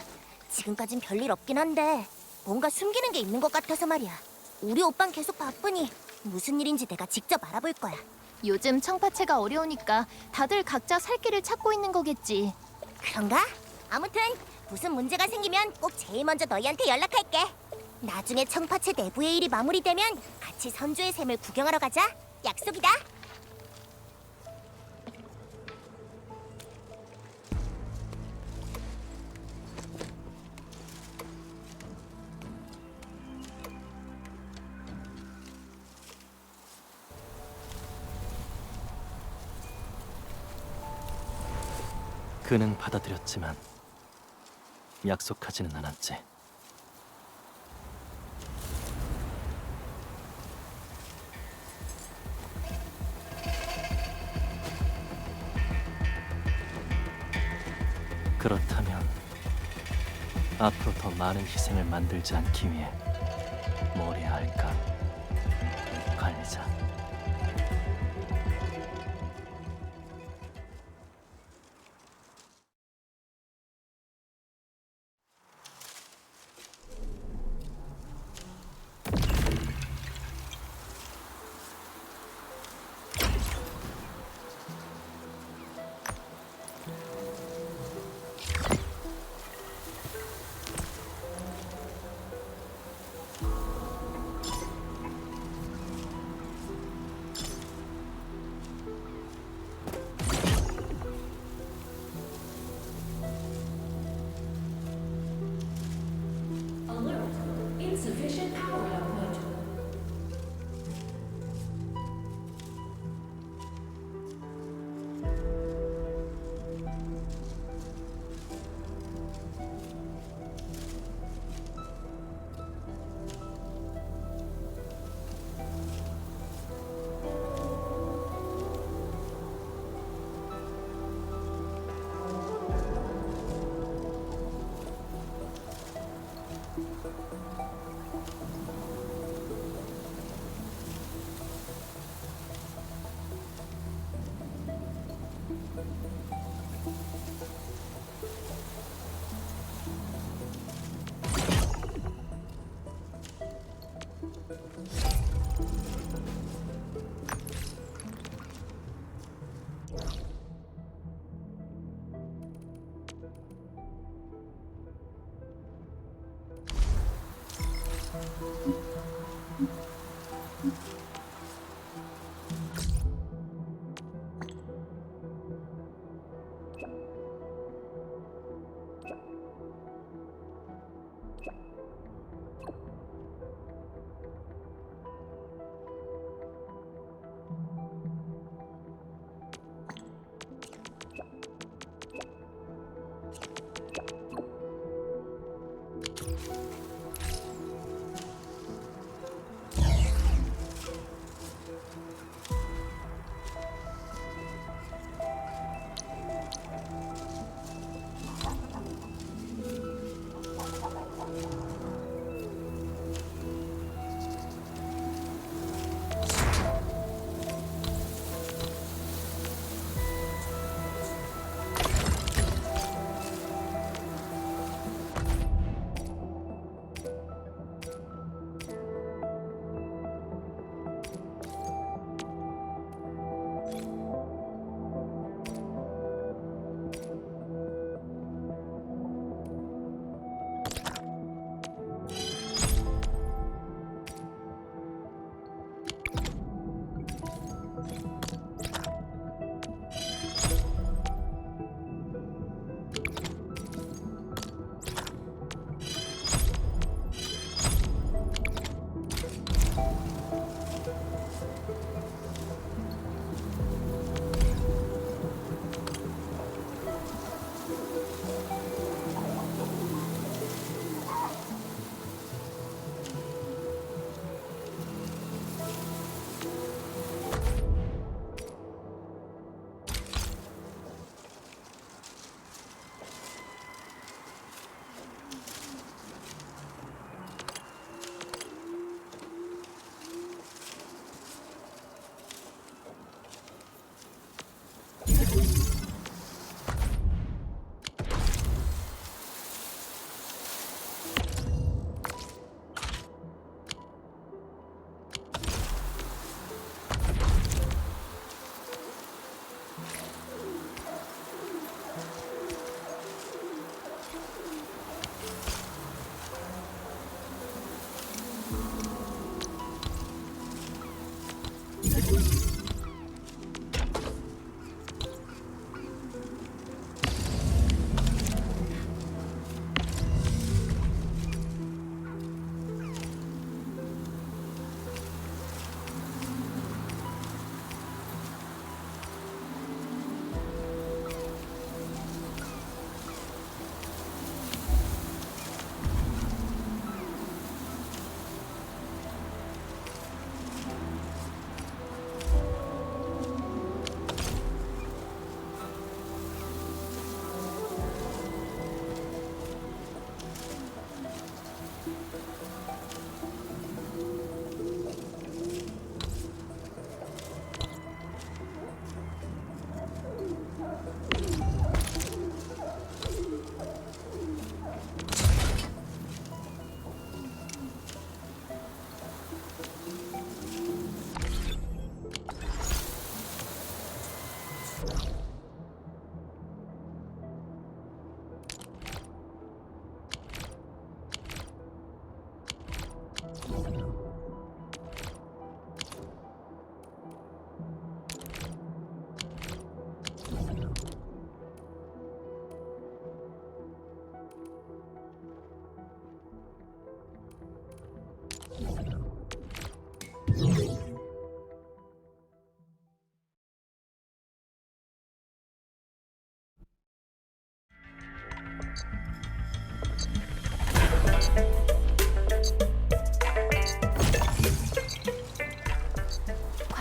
D: 지금까진 별일 없긴 한데 뭔가 숨기는 게 있는 것 같아서 말이야. 우리 오빤 계속 바쁘니 무슨 일인지 내가 직접 알아볼 거야.
B: 요즘 청파채가 어려우니까 다들 각자 살 길을 찾고 있는 거겠지.
D: 그런가? 아무튼 무슨 문제가 생기면 꼭 제일 먼저 너희한테 연락할게. 나중에 청파채 내부의 일이 마무리되면 같이 선주의 샘을 구경하러 가자. 약속이다.
H: 그는 받아들였지만 약속하지는 않았지. 그렇다면 앞으로 더 많은 희생을 만들지 않기 위해 뭘 해야 할까? 관리자.
F: Insufficient power output.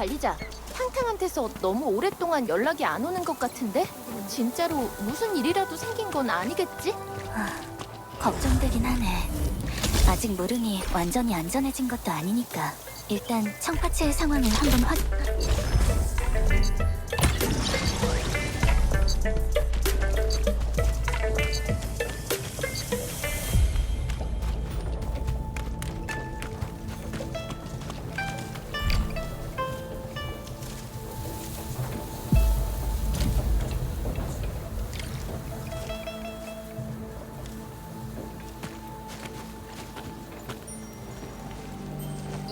B: 관리자, 탕탕한테서 너무 오랫동안 연락이 안 오는 것 같은데? 진짜로 무슨 일이라도 생긴 건 아니겠지?
C: 걱정되긴 하네. 아직 무릉이 완전히 안전해진 것도 아니니까 일단 청파체의 상황을 한번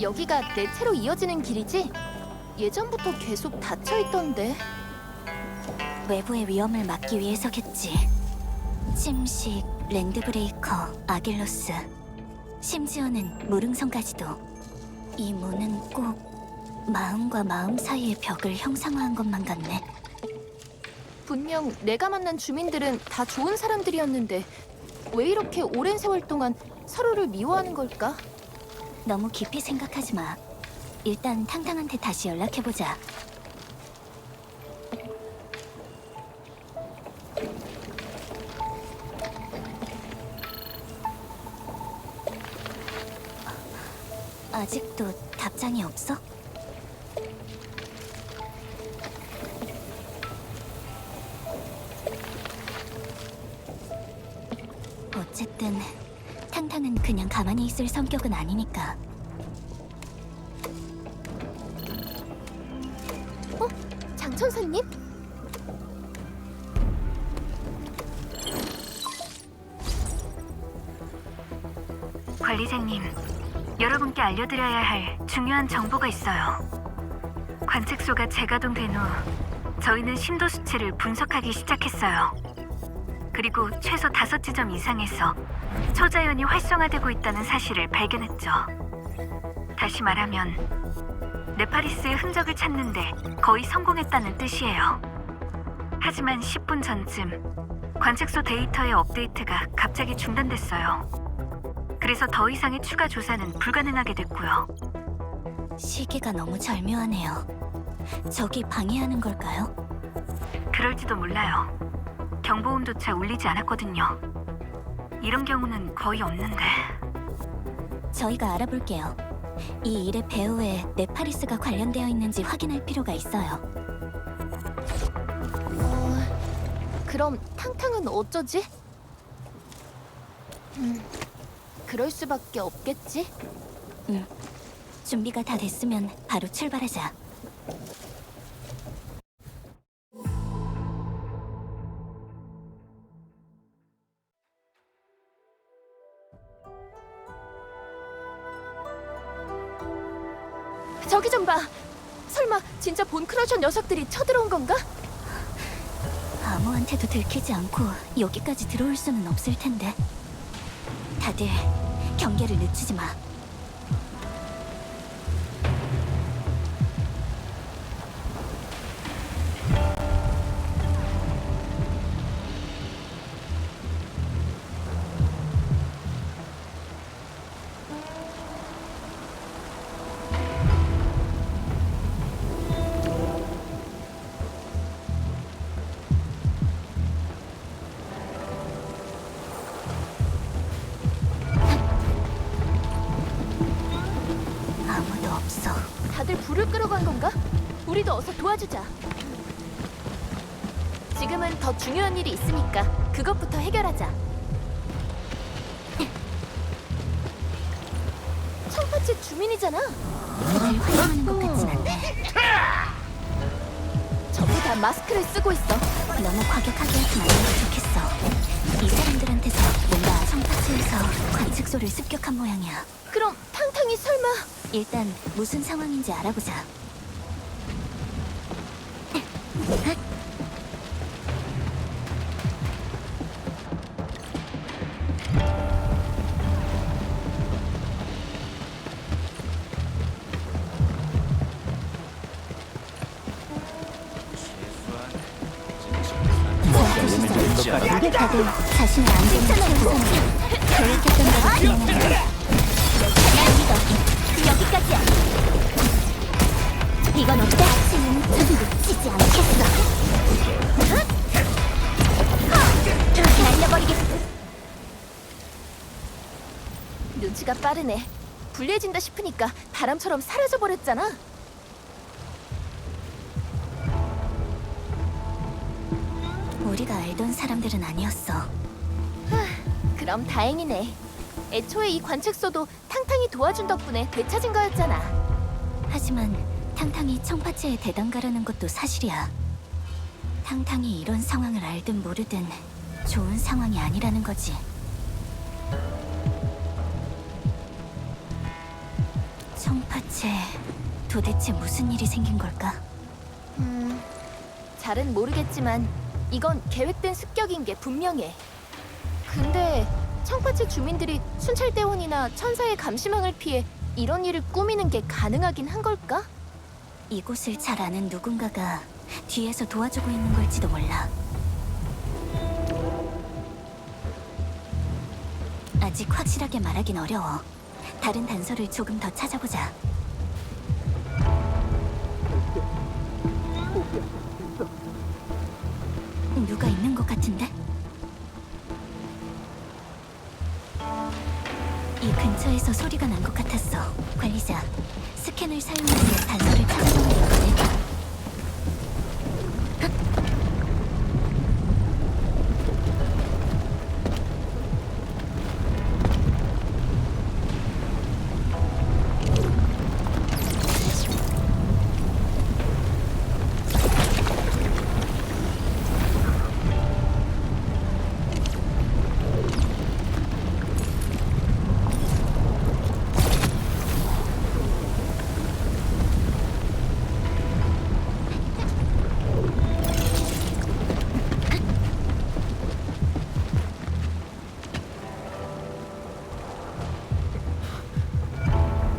B: 여기가 내 채로 이어지는 길이지? 예전부터 계속 닫혀있던데.
C: 외부의 위험을 막기 위해서겠지. 침식, 랜드브레이커, 아길로스, 심지어는 무릉성까지도. 이 문은 꼭 마음과 마음 사이의 벽을 형상화한 것만 같네.
B: 분명 내가 만난 주민들은 다 좋은 사람들이었는데 왜 이렇게 오랜 세월 동안 서로를 미워하는 걸까?
C: 너무 깊이 생각하지 마. 일단 탕탕한테 다시 연락해보자. 아직도 답장이 없어? 어쨌든 탕탕은 그냥 가만히 있을 성격은 아니니까.
B: 장천사님?
C: 관리자님, 여러분께 알려드려야 할 중요한 정보가 있어요. 관측소가 재가동된 후 저희는 심도 수치를 분석하기 시작했어요. 그리고 최소 5지점 이상에서 초자연이 활성화되고 있다는 사실을 발견했죠. 다시 말하면 네파리스의 흔적을 찾는데 거의 성공했다는 뜻이에요. 하지만 10분 전쯤 관측소 데이터의 업데이트가 갑자기 중단됐어요. 그래서 더 이상의 추가 조사는 불가능하게 됐고요. 시기가 너무 절묘하네요. 적이 방해하는 걸까요? 그럴지도 몰라요. 경보음조차 울리지 않았거든요. 이런 경우는 거의 없는데. 저희가 알아볼게요. 이 일의 배후에 네파리스가 관련되어 있는지 확인할 필요가 있어요.
B: 그럼 탕탕은 어쩌지? 그럴 수밖에 없겠지?
C: 준비가 다 됐으면 바로 출발하자.
B: 저기 좀 봐. 설마 진짜 본크러셔 녀석들이 쳐들어온 건가?
C: 아무한테도 들키지 않고 여기까지 들어올 수는 없을 텐데. 다들 경계를 늦추지 마. 아무도 없어.
B: 다들 불을 끄러간 건가? 우리도 어서 도와주자. 지금은 더 중요한 일이 있으니까 그것부터 해결하자. 청파체 주민이잖아.
C: 그들 활용하는 것 같진 않네.
B: 전부 다 마스크를 쓰고 있어.
C: 너무 과격하게 하지 말는 게 좋겠어. 이 사람들한테서 뭔가 청파체에서 관측소를 습격한 모양이야.
B: 그럼 탕탕이 설마...
C: 일단 무슨 상황인지 알아보자. 다들 자신의 안전을 최우선으로 계획했던 대로 진행하라.
B: 여기까지야.
D: 이건 어때? 다시는 놓치지 않겠어. 날려버리겠어.
B: 눈치가 빠르네. 불리해진다 싶으니까 바람처럼 사라져버렸잖아.
C: 우리가 알던 사람들은 아니었어.
B: 그럼 다행이네. 애초에 이 관측소도 탕탕이 도와준 덕분에 되찾은 거였잖아.
C: 하지만 탕탕이 청파체의 대단가라는 것도 사실이야. 탕탕이 이런 상황을 알든 모르든 좋은 상황이 아니라는 거지. 청파체, 도대체 무슨 일이 생긴 걸까?
B: 잘은 모르겠지만 이건 계획된 습격인 게 분명해. 근데 청파체 주민들이 순찰대원이나 천사의 감시망을 피해 이런 일을 꾸미는 게 가능하긴 한 걸까?
C: 이곳을 잘 아는 누군가가 뒤에서 도와주고 있는 걸지도 몰라. 아직 확실하게 말하긴 어려워. 다른 단서를 조금 더 찾아보자. 누가 있는 것 같은데? 이 근처에서 소리가 난 것 같았어. 관리자, 스캔을 사용해서 단서를 찾아보면 되겠네.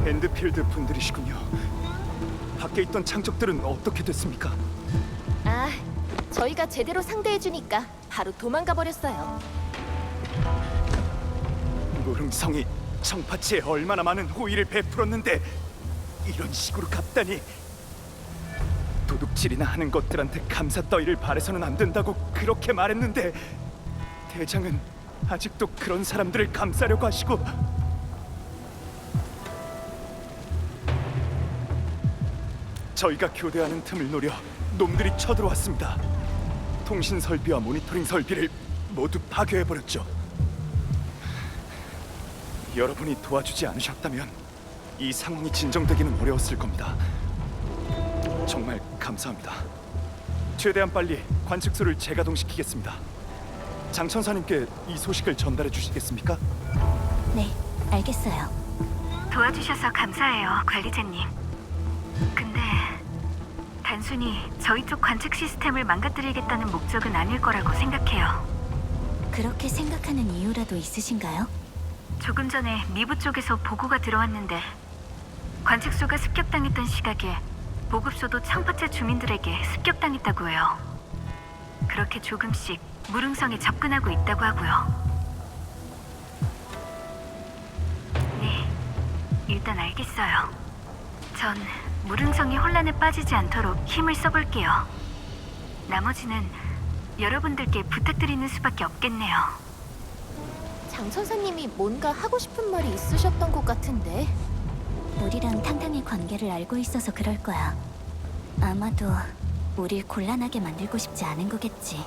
G: 엔드필드 분들이시군요. 밖에 있던 창적들은 어떻게 됐습니까?
B: 아, 저희가 제대로 상대해주니까 바로 도망가 버렸어요.
G: 무릉성이 청파치에 얼마나 많은 호의를 베풀었는데 이런 식으로 갚다니. 도둑질이나 하는 것들한테 감사 따위를 바래서는 안 된다고 그렇게 말했는데 대장은 아직도 그런 사람들을 감싸려고 하시고. 저희가 교대하는 틈을 노려 놈들이 쳐들어왔습니다. 통신 설비와 모니터링 설비를 모두 파괴해버렸죠. 여러분이 도와주지 않으셨다면 이 상황이 진정되기는 어려웠을 겁니다. 정말 감사합니다. 최대한 빨리 관측소를 재가동시키겠습니다. 장천사님께 이 소식을 전달해 주시겠습니까?
C: 네, 알겠어요. 도와주셔서 감사해요, 관리자님. 근데 단순히 저희 쪽 관측 시스템을 망가뜨리겠다는 목적은 아닐 거라고 생각해요. 그렇게 생각하는 이유라도 있으신가요? 조금 전에 미부 쪽에서 보고가 들어왔는데 관측소가 습격당했던 시각에 보급소도 청파체 주민들에게 습격당했다고 해요. 그렇게 조금씩 무릉성에 접근하고 있다고 하고요. 네, 일단 알겠어요. 전 무릉성이 혼란에 빠지지 않도록 힘을 써볼게요. 나머지는 여러분들께 부탁드리는 수밖에 없겠네요.
B: 장천사님이 뭔가 하고 싶은 말이 있으셨던 것 같은데.
C: 우리랑 탕탕의 관계를 알고 있어서 그럴 거야. 아마도 우릴 곤란하게 만들고 싶지 않은 거겠지.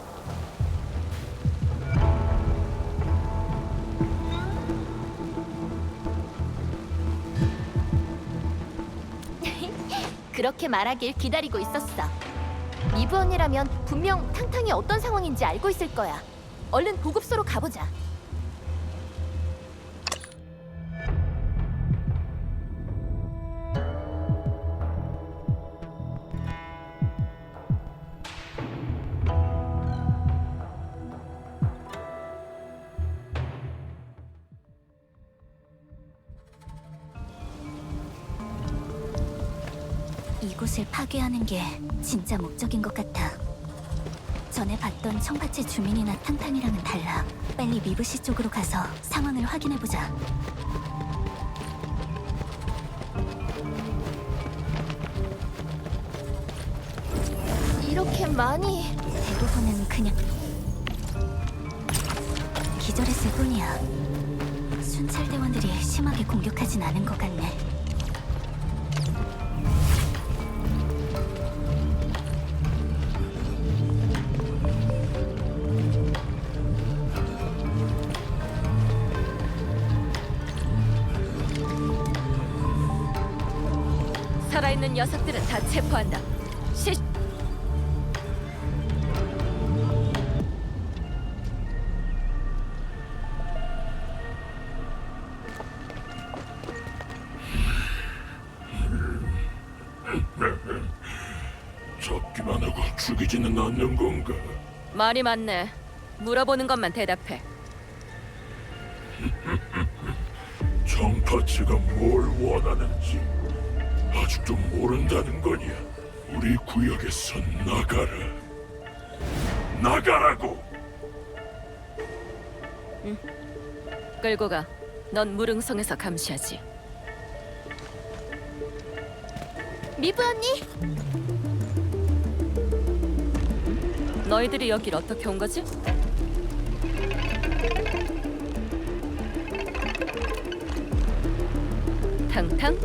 B: 그렇게 말하길 기다리고 있었어. 미부 언니라면 분명 탕탕이 어떤 상황인지 알고 있을 거야. 얼른 보급소로 가보자.
C: 이곳을 파괴하는 게 진짜 목적인 것 같아. 전에 봤던 청파체 주민이나 탕탕이랑은 달라. 빨리 미부시 쪽으로 가서 상황을 확인해보자.
B: 이렇게 많이...
C: 대부분은 그냥 기절했을 뿐이야. 순찰대원들이 심하게 공격하진 않은 것 같네.
A: 살아있는 녀석들은 다 체포한다.
J: 잡기만 하고 죽이지는 않는 건가?
A: 말이 많네. 물어보는 것만 대답해.
J: 정파츠가 뭘 원하는지 아직도 모른다는 거냐? 우리 구역에서 나가라. 나가라고!
A: 끌고 가. 넌 무릉성에서 감시하지.
B: 미브 언니!
A: 너희들이 여길 어떻게 온 거지? 탕탕?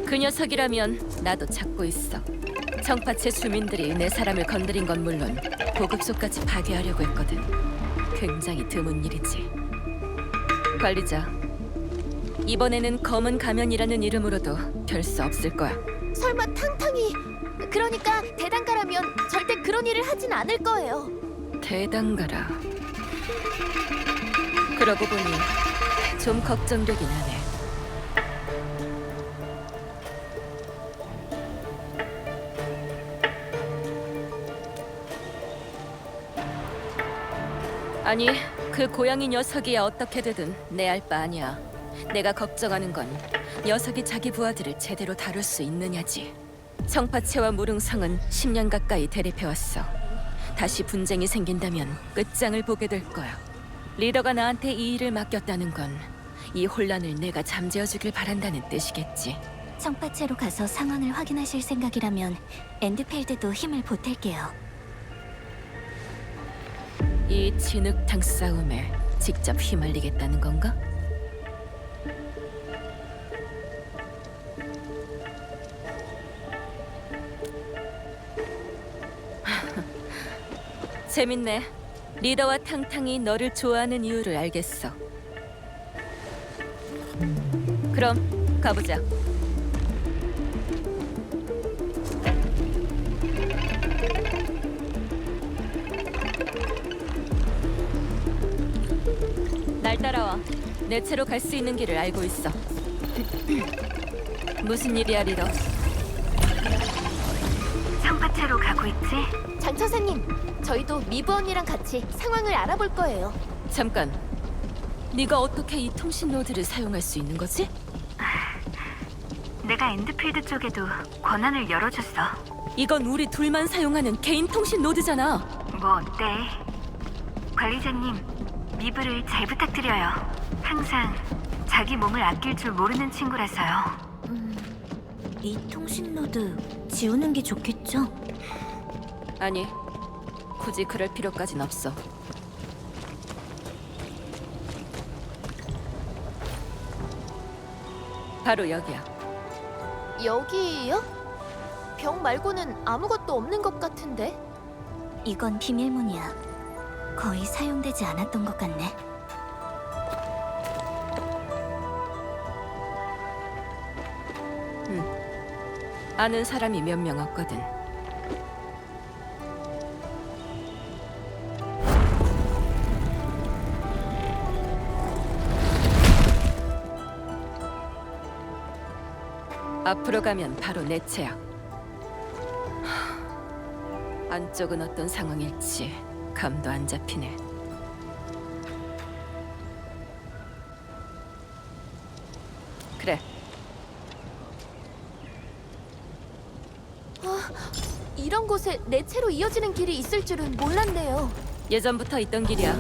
A: 그 녀석이라면 나도 찾고 있어. 청파체 주민들이 내 사람을 건드린 건 물론 보급소까지 파괴하려고 했거든. 굉장히 드문 일이지. 관리자, 이번에는 검은 가면이라는 이름으로도 될 수 없을 거야.
B: 설마 탕탕이... 그러니까 대단가라면 절대 그런 일을 하진 않을 거예요.
A: 대단가라. 그러고 보니 좀 걱정되긴 하네. 아니, 그 고양이 녀석이야 어떻게 되든 내 알 바 아니야. 내가 걱정하는 건 녀석이 자기 부하들을 제대로 다룰 수 있느냐지. 청파체와 무릉성은 10년 가까이 대립해왔어. 다시 분쟁이 생긴다면 끝장을 보게 될 거야. 리더가 나한테 이 일을 맡겼다는 건 이 혼란을 내가 잠재워주길 바란다는 뜻이겠지.
C: 청파체로 가서 상황을 확인하실 생각이라면 엔드필드도 힘을 보탤게요.
A: 이 진흙탕 싸움에 직접 휘말리겠다는 건가? 재밌네. 리더와 탕탕이 너를 좋아하는 이유를 알겠어. 그럼 가보자. 날 따라와. 내 채로 갈 수 있는 길을 알고 있어. 무슨 일이야, 리더?
C: 청파체로 가고 있지?
B: 장 차사님, 저희도 미브 언니랑 같이 상황을 알아볼 거예요.
A: 잠깐. 네가 어떻게 이 통신 노드를 사용할 수 있는 거지?
C: 내가 엔드필드 쪽에도 권한을 열어줬어.
A: 이건 우리 둘만 사용하는 개인 통신 노드잖아.
C: 뭐 어때? 관리자님, 미브를 잘 부탁드려요. 항상 자기 몸을 아낄 줄 모르는 친구라서요. 이 통신 노드 지우는 게 좋겠죠?
A: 아니, 굳이 그럴 필요까진 없어. 바로 여기야.
B: 여기요? 벽 말고는 아무것도 없는 것 같은데?
C: 이건 비밀문이야. 거의 사용되지 않았던 것 같네.
A: 아는 사람이 몇 명 없거든. 앞으로 가면 바로 내 채야. 안쪽은 어떤 상황일지 감도 안 잡히네. 그래.
B: 이런 곳에 내 채로 이어지는 길이 있을 줄은 몰랐네요.
A: 예전부터 있던 길이야.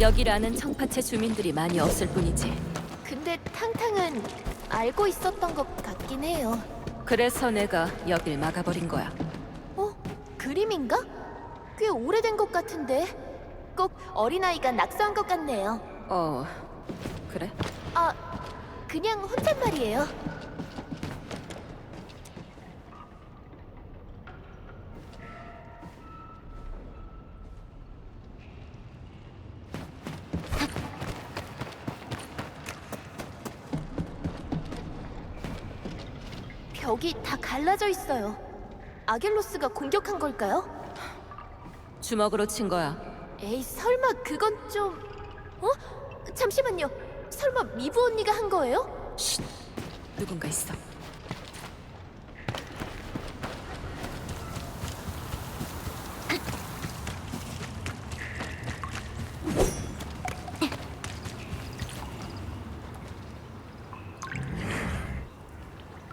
A: 여기를 아는 청파체 주민들이 많이 없을 뿐이지.
B: 근데 탕탕은 알고 있었던 것 같긴 해요.
A: 그래서 내가 여길 막아버린 거야.
B: 그림인가? 꽤 오래된 것 같은데 꼭 어린아이가 낙서한 것 같네요.
A: 그래?
B: 아, 그냥 혼잣말이에요. 벽이 다 갈라져 있어요. 아겔로스가 공격한 걸까요?
A: 주먹으로 친 거야.
B: 에이, 설마 그건 좀... 어? 잠시만요. 설마 미부 언니가 한 거예요?
A: 쉿. 누군가 있어.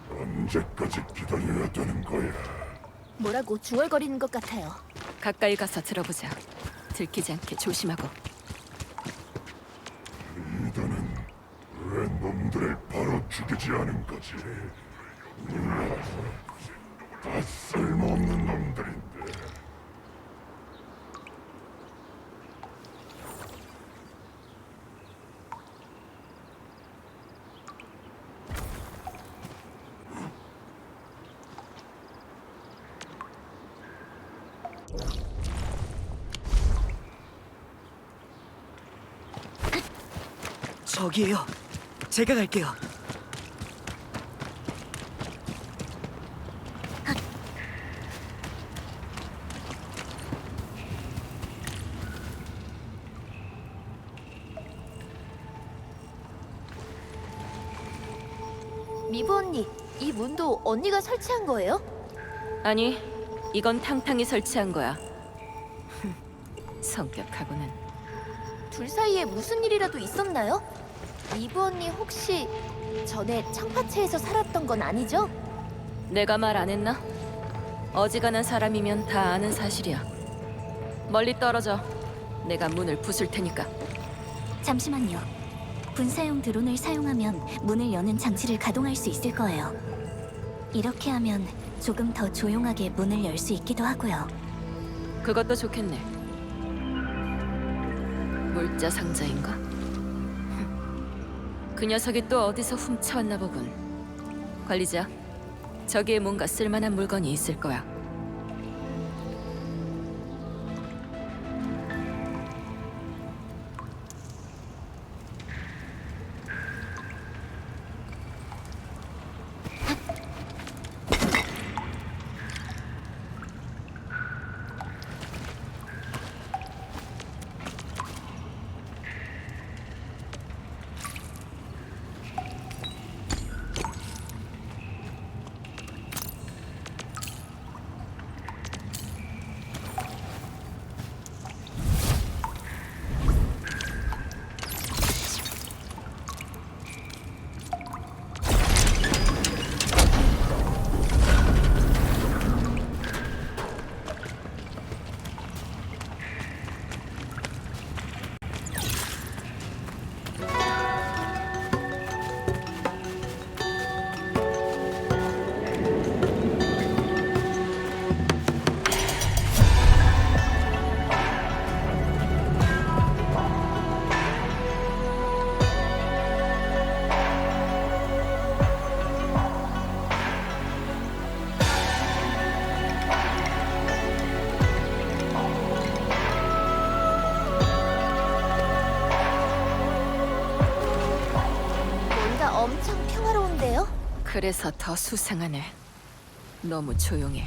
J: 언제까지 기다려야 되는 거야?
B: 뭐라고 중얼거리는 것 같아요.
A: 가까이 가서 들어보자. 들키지 않게 조심하고.
J: 리더는 왜 놈들을 바로 죽이지 않은 거지? 다 쓸모없는 놈들인데.
E: 저기에요. 제가 갈게요.
B: 미부 언니, 이 문도 언니가 설치한 거예요?
A: 아니, 이건 탕탕이 설치한 거야. 성격하고는.
B: 둘 사이에 무슨 일이라도 있었나요? 미부 언니 혹시 전에 청파체에서 살았던 건 아니죠?
A: 내가 말 안 했나? 어지간한 사람이면 다 아는 사실이야. 멀리 떨어져. 내가 문을 부술 테니까.
C: 잠시만요. 분사용 드론을 사용하면 문을 여는 장치를 가동할 수 있을 거예요. 이렇게 하면 조금 더 조용하게 문을 열 수 있기도 하고요.
A: 그것도 좋겠네. 물자 상자인가? 그 녀석이 또 어디서 훔쳐왔나 보군. 관리자, 저기에 뭔가 쓸만한 물건이 있을 거야.
B: 뭔가 엄청 평화로운데요?
A: 그래서 더 수상하네. 너무 조용해.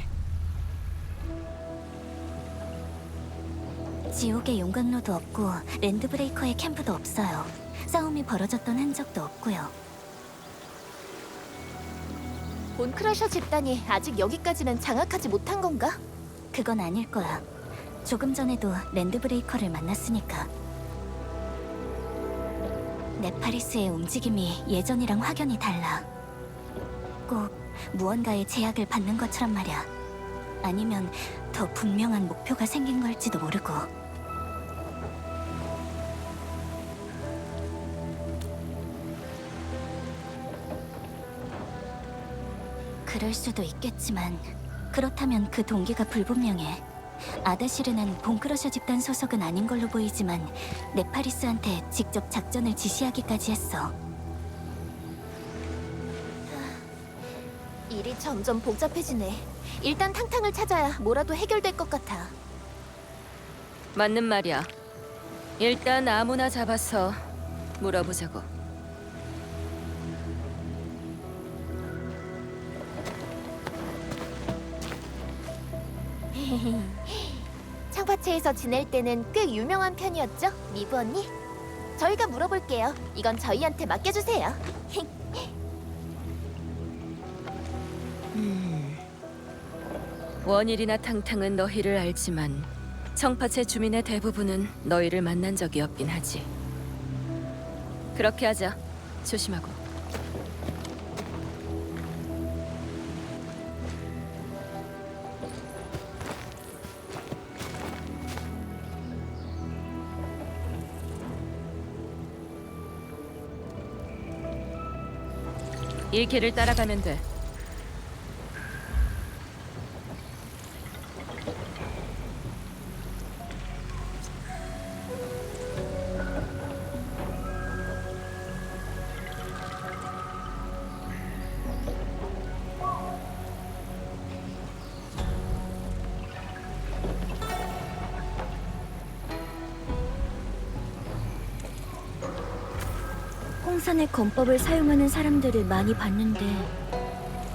C: 지옥의 용광로도 없고 랜드브레이커의 캠프도 없어요. 싸움이 벌어졌던 흔적도 없고요.
B: 본크러셔 집단이 아직 여기까지는 장악하지 못한 건가?
C: 그건 아닐 거야. 조금 전에도 랜드브레이커를 만났으니까. 네파리스의 움직임이 예전이랑 확연히 달라. 꼭 무언가의 제약을 받는 것처럼 말이야. 아니면 더 분명한 목표가 생긴 걸지도 모르고. 그럴 수도 있겠지만 그렇다면 그 동기가 불분명해. 아다시르는 본크러셔 집단 소속은 아닌 걸로 보이지만 네파리스한테 직접 작전을 지시하기까지 했어.
B: 일이 점점 복잡해지네. 일단 탕탕을 찾아야 뭐라도 해결될 것 같아.
A: 맞는 말이야. 일단 아무나 잡아서 물어보자고.
B: 창파체에서 지낼 때는 꽤 유명한 편이었죠, 미브 언니? 저희가 물어볼게요. 이건 저희한테 맡겨주세요.
A: 원일이나 탕탕은 너희를 알지만 청파체 주민의 대부분은 너희를 만난 적이 없긴 하지. 그렇게 하자. 조심하고. 이 길을 따라가면 돼.
C: 홍산의 검법을 사용하는 사람들을 많이 봤는데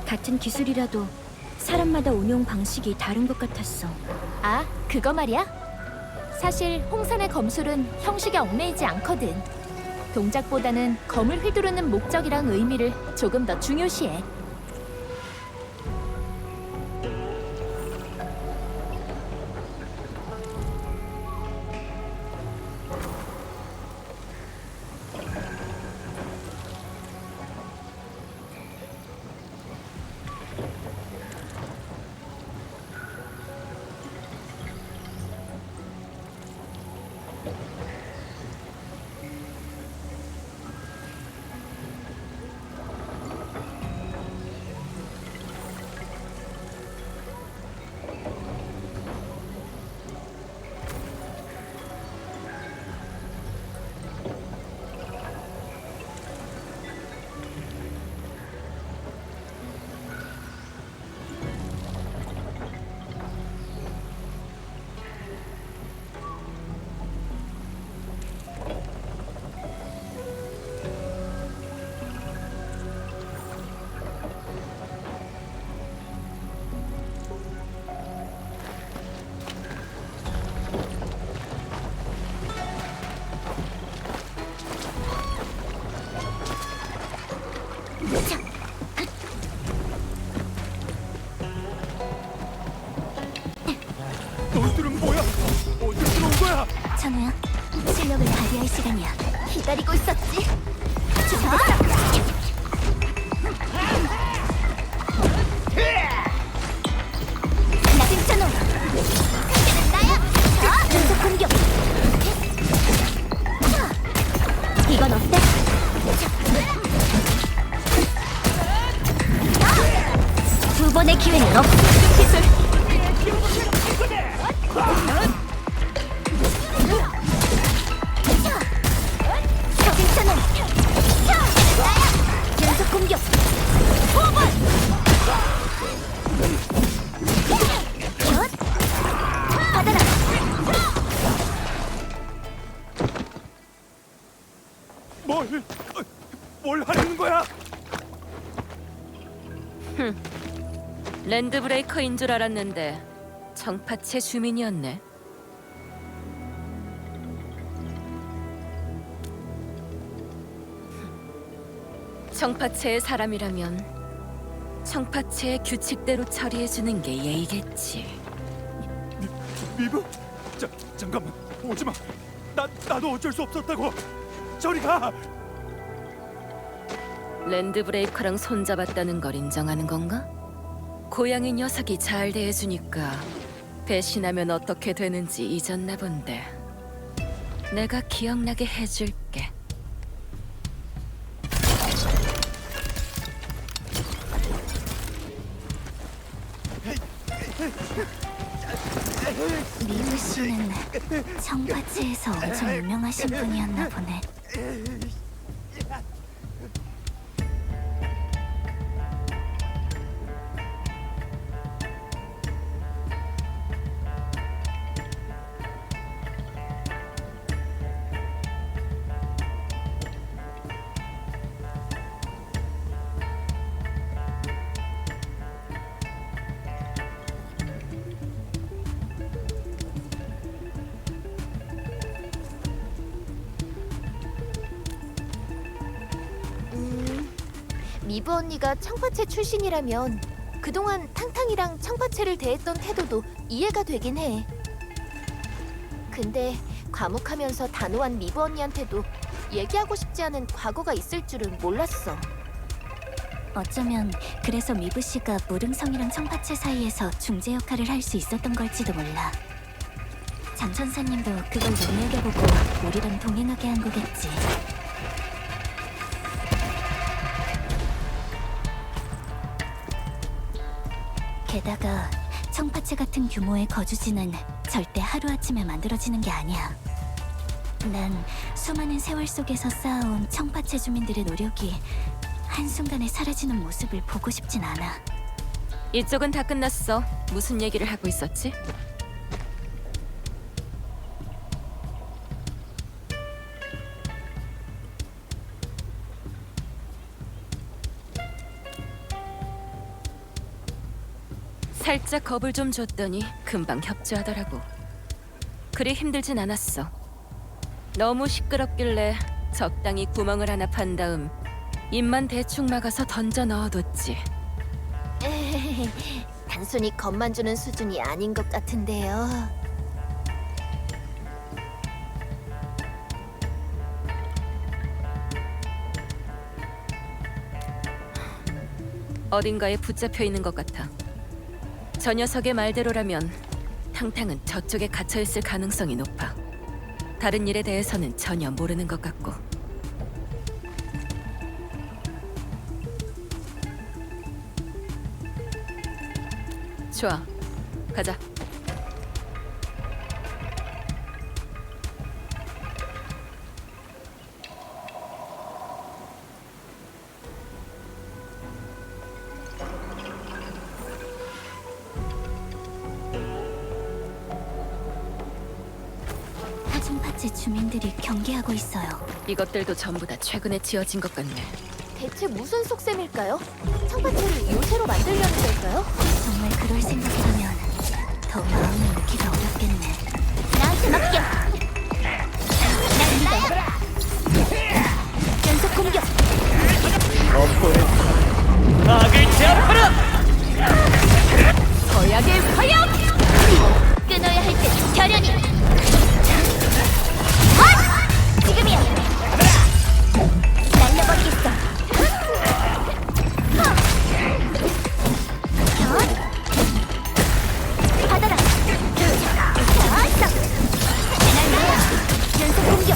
C: 같은 기술이라도 사람마다 운용 방식이 다른 것 같았어.
B: 아, 그거 말이야? 사실 홍산의 검술은 형식에 얽매이지 않거든. 동작보다는 검을 휘두르는 목적이랑 의미를 조금 더 중요시해.
G: 너희들은 뭐야? 어딜 들어온 거야?
C: 찬우야, 실력을 발휘할 시간이야.
B: 기다리고 있었지.
C: 나 괜찮아. 상대는 나야. 연속 공격. 이건 어때? 두 번의 기회는 없어. 기술. 더 괜찮아. 연속 공격. 받아라.
G: 뭘 하려는 거야?
A: 랜드 브레이커인 줄 알았는데 청파체 주민이었네. 청파체의 사람이라면 청파체의 규칙대로 처리해주는 게 예의겠지.
G: 미브? 잠깐만 오지 마. 나도 어쩔 수 없었다고. 저리 가.
A: 랜드 브레이커랑 손잡았다는 걸 인정하는 건가? 고양이 녀석이 잘 대해주니까 배신하면 어떻게 되는지 잊었나 본데. 내가 기억나게 해줄게.
C: 미브 씨는 청파체에서 엄청 유명하신 분이었나 보네.
B: 미브 언니가 청파체 출신이라면 그동안 탕탕이랑 청파체를 대했던 태도도 이해가 되긴 해. 근데 과묵하면서 단호한 미브 언니한테도 얘기하고 싶지 않은 과거가 있을 줄은 몰랐어.
C: 어쩌면 그래서 미브 씨가 무릉성이랑 청파체 사이에서 중재 역할을 할 수 있었던 걸지도 몰라. 장천사님도 그걸 눈여겨보고 우리랑 동행하게 한 거겠지. 게다가 청파체 같은 규모의 거주지는 절대 하루아침에 만들어지는 게 아니야. 난 수많은 세월 속에서 쌓아온 청파체 주민들의 노력이 한순간에 사라지는 모습을 보고 싶진 않아.
A: 이쪽은 다 끝났어. 무슨 얘기를 하고 있었지? 살짝 겁을 좀 줬더니 금방 협조하더라고. 그리 힘들진 않았어. 너무 시끄럽길래 적당히 구멍을 하나 판 다음 입만 대충 막아서 던져 넣어뒀지.
B: 에헤헤, 단순히 겁만 주는 수준이 아닌 것 같은데요.
A: 어딘가에 붙잡혀 있는 것 같아. 저 녀석의 말대로라면 탕탕은 저쪽에 갇혀 있을 가능성이 높아. 다른 일에 대해서는 전혀 모르는 것 같고. 좋아, 가자.
C: 청파체 주민들이 경계하고 있어요.
A: 이것들도 전부 다 최근에 지어진 것 같네.
B: 대체 무슨 속셈일까요? 청파체를 요새로 만들려는 걸까요?
C: 정말 그럴 생각이라면 더 마음을 놓기가 어렵겠네.
D: 나한테 맡겨. 난 나야. 연속 공격.
H: 악을 제압하라!
D: 서약의 화염. 끊어야 할 때 결연히. 지금이야. 날려버리겠어. 받아라. 난 나야. 연속 공격.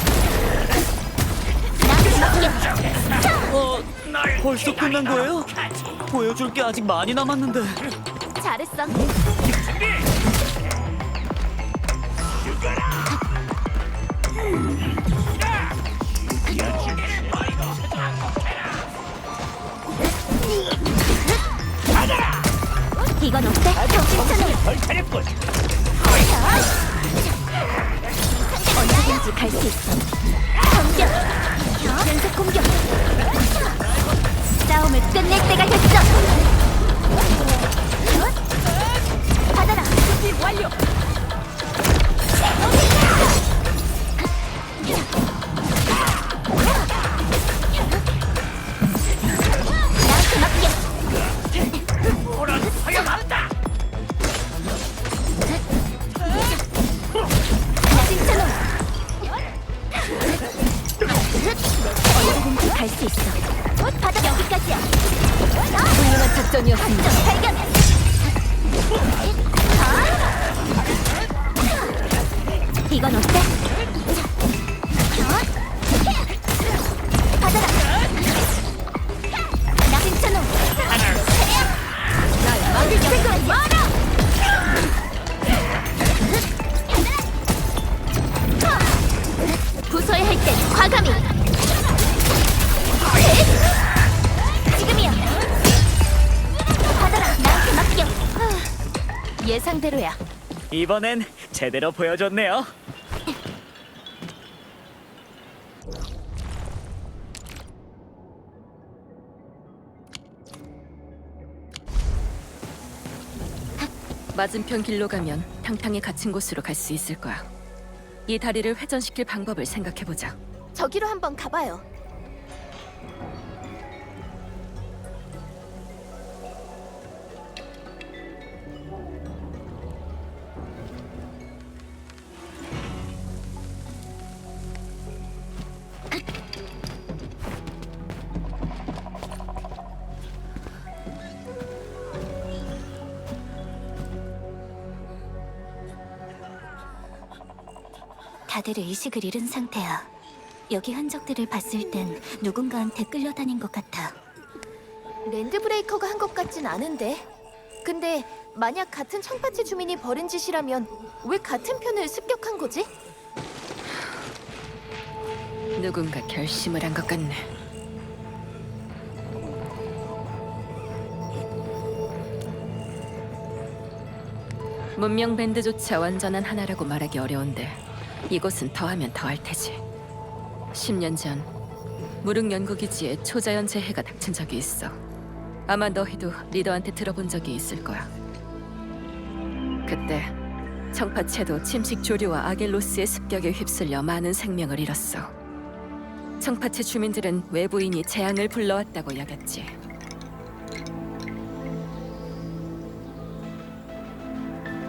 D: 나한테 맡겨.
H: 벌써 끝난 거예요? 보여줄 게 아직 많이 남았는데.
B: 잘했어.
D: 이건 어때? 정신차려. 언제든지 갈 수 있어. 공격. 연속 공격. 싸움을 끝낼 때가 됐어. 받아라. 준비 완료. 나한테 맡겨. 언제든지 갈 수 있어. 바다 여기까지야.
A: 훌륭한 작전이었습니다.
D: 발견. 이건 어때? 받아라. 나 괜찮아. 날 막을 생각 마라.
B: 예상대로야.
H: 이번엔 제대로 보여줬네요.
A: 맞은편 길로 가면 탕탕이 갇힌 곳으로 갈 수 있을 거야. 이 다리를 회전시킬 방법을 생각해보자.
B: 저기로 한번 가봐요.
C: 다들 의식을 잃은 상태야. 여기 흔적들을 봤을 땐 누군가한테 끌려다닌 것 같아.
B: 랜드브레이커가 한 것 같진 않은데. 근데 만약 같은 청파치 주민이 벌인 짓이라면 왜 같은 편을 습격한 거지?
A: 누군가 결심을 한 것 같네. 문명 밴드조차 완전한 하나라고 말하기 어려운데 이곳은 더하면 더할 테지. 10년 전 무릉 연구기지에 초자연 재해가 닥친 적이 있어. 아마 너희도 리더한테 들어본 적이 있을 거야. 그때 청파체도 침식 조류와 아겔로스의 습격에 휩쓸려 많은 생명을 잃었어. 청파체 주민들은 외부인이 재앙을 불러왔다고 여겼지.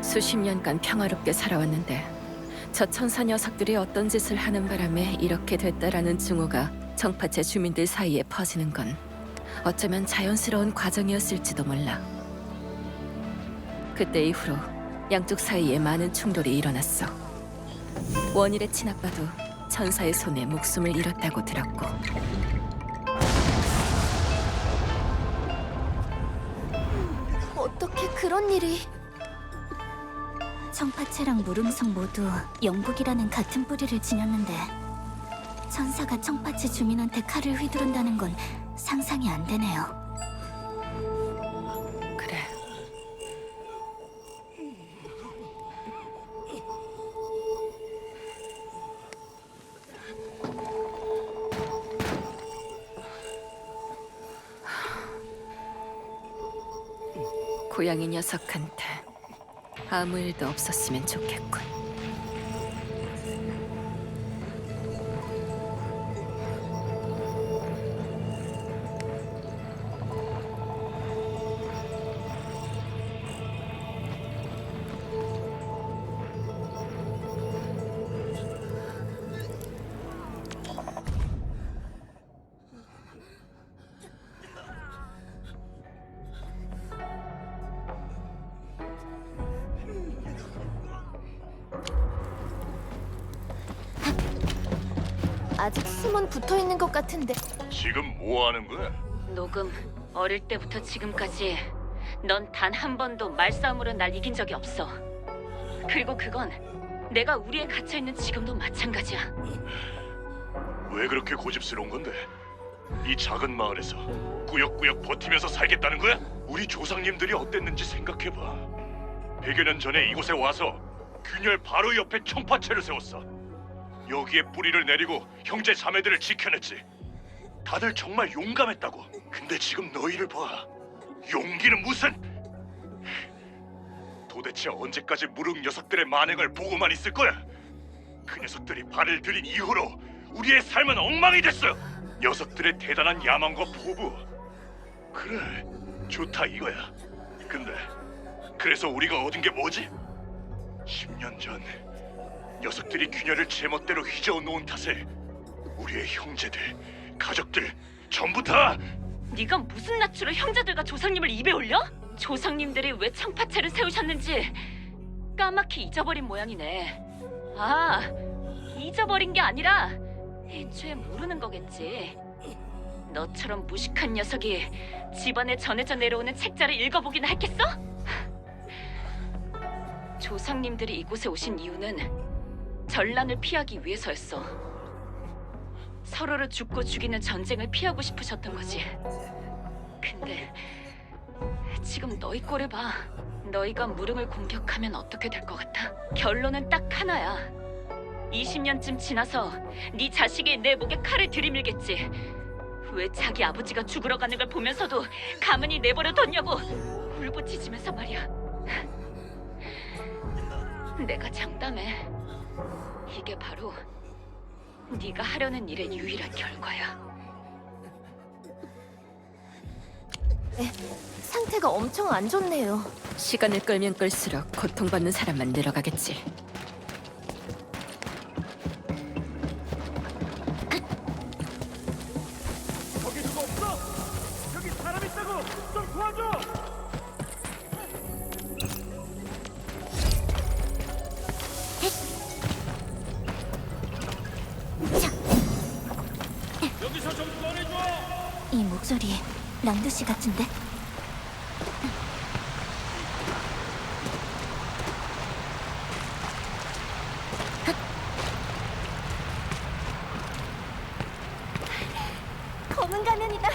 A: 수십 년간 평화롭게 살아왔는데 저 천사 녀석들이 어떤 짓을 하는 바람에 이렇게 됐다라는 증오가 청파체 주민들 사이에 퍼지는 건 어쩌면 자연스러운 과정이었을지도 몰라. 그때 이후로 양쪽 사이에 많은 충돌이 일어났어. 원일의 친아빠도 천사의 손에 목숨을 잃었다고 들었고.
B: 어떻게 그런 일이...
C: 청파체랑 무릉성 모두 영국이라는 같은 뿌리를 지녔는데 천사가 청파체 주민한테 칼을 휘두른다는 건 상상이 안 되네요.
A: 그래. 고양이 녀석한테 아무 일도 없었으면 좋겠군.
B: 아직 숨은 붙어있는 것 같은데.
J: 지금 뭐 하는 거야?
A: 녹음. 어릴 때부터 지금까지 넌 단 한 번도 말싸움으로 날 이긴 적이 없어. 그리고 그건 내가 우리에 갇혀있는 지금도 마찬가지야.
J: 왜 그렇게 고집스러운 건데? 이 작은 마을에서 꾸역꾸역 버티면서 살겠다는 거야? 우리 조상님들이 어땠는지 생각해봐. 100여 년 전에 이곳에 와서 균열 바로 옆에 청파체를 세웠어. 여기에 뿌리를 내리고 형제 자매들을 지켜냈지. 다들 정말 용감했다고. 근데 지금 너희를 봐. 용기는 무슨... 도대체 언제까지 무릉 녀석들의 만행을 보고만 있을 거야? 그 녀석들이 발을 들인 이후로 우리의 삶은 엉망이 됐어. 녀석들의 대단한 야망과 포부. 그래, 좋다 이거야. 근데 그래서 우리가 얻은 게 뭐지? 10년 전 녀석들이 균열을 제멋대로 휘저어 놓은 탓에 우리의 형제들, 가족들 전부 다...
A: 네가 무슨 낯으로 형제들과 조상님을 입에 올려? 조상님들이 왜 청파체를 세우셨는지 까맣게 잊어버린 모양이네. 아, 잊어버린 게 아니라 애초에 모르는 거겠지. 너처럼 무식한 녀석이 집안에 전해져 내려오는 책자를 읽어보기나 했겠어? 조상님들이 이곳에 오신 이유는 전란을 피하기 위해서였어. 서로를 죽고 죽이는 전쟁을 피하고 싶으셨던 거지. 근데 지금 너희 꼴을 봐.
F: 너희가 무릉을 공격하면 어떻게 될 것 같아? 결론은 딱 하나야. 20년쯤 지나서 네 자식이 내 목에 칼을 들이밀겠지. 왜 자기 아버지가 죽으러 가는 걸 보면서도 가만히 내버려 뒀냐고 울부짖으면서 말이야. 내가 장담해. 이게 바로 네가 하려는 일의 유일한 결과야.
B: 상태가 엄청 안 좋네요.
A: 시간을 끌면 끌수록 고통받는 사람만 늘어가겠지.
I: 거기 누구 없어? 여기 사람 있다고! 좀 도와줘! 여기서 좀 꺼내줘!
C: 이 목소리 랑두 씨 같은데?
D: 검은 가면이다.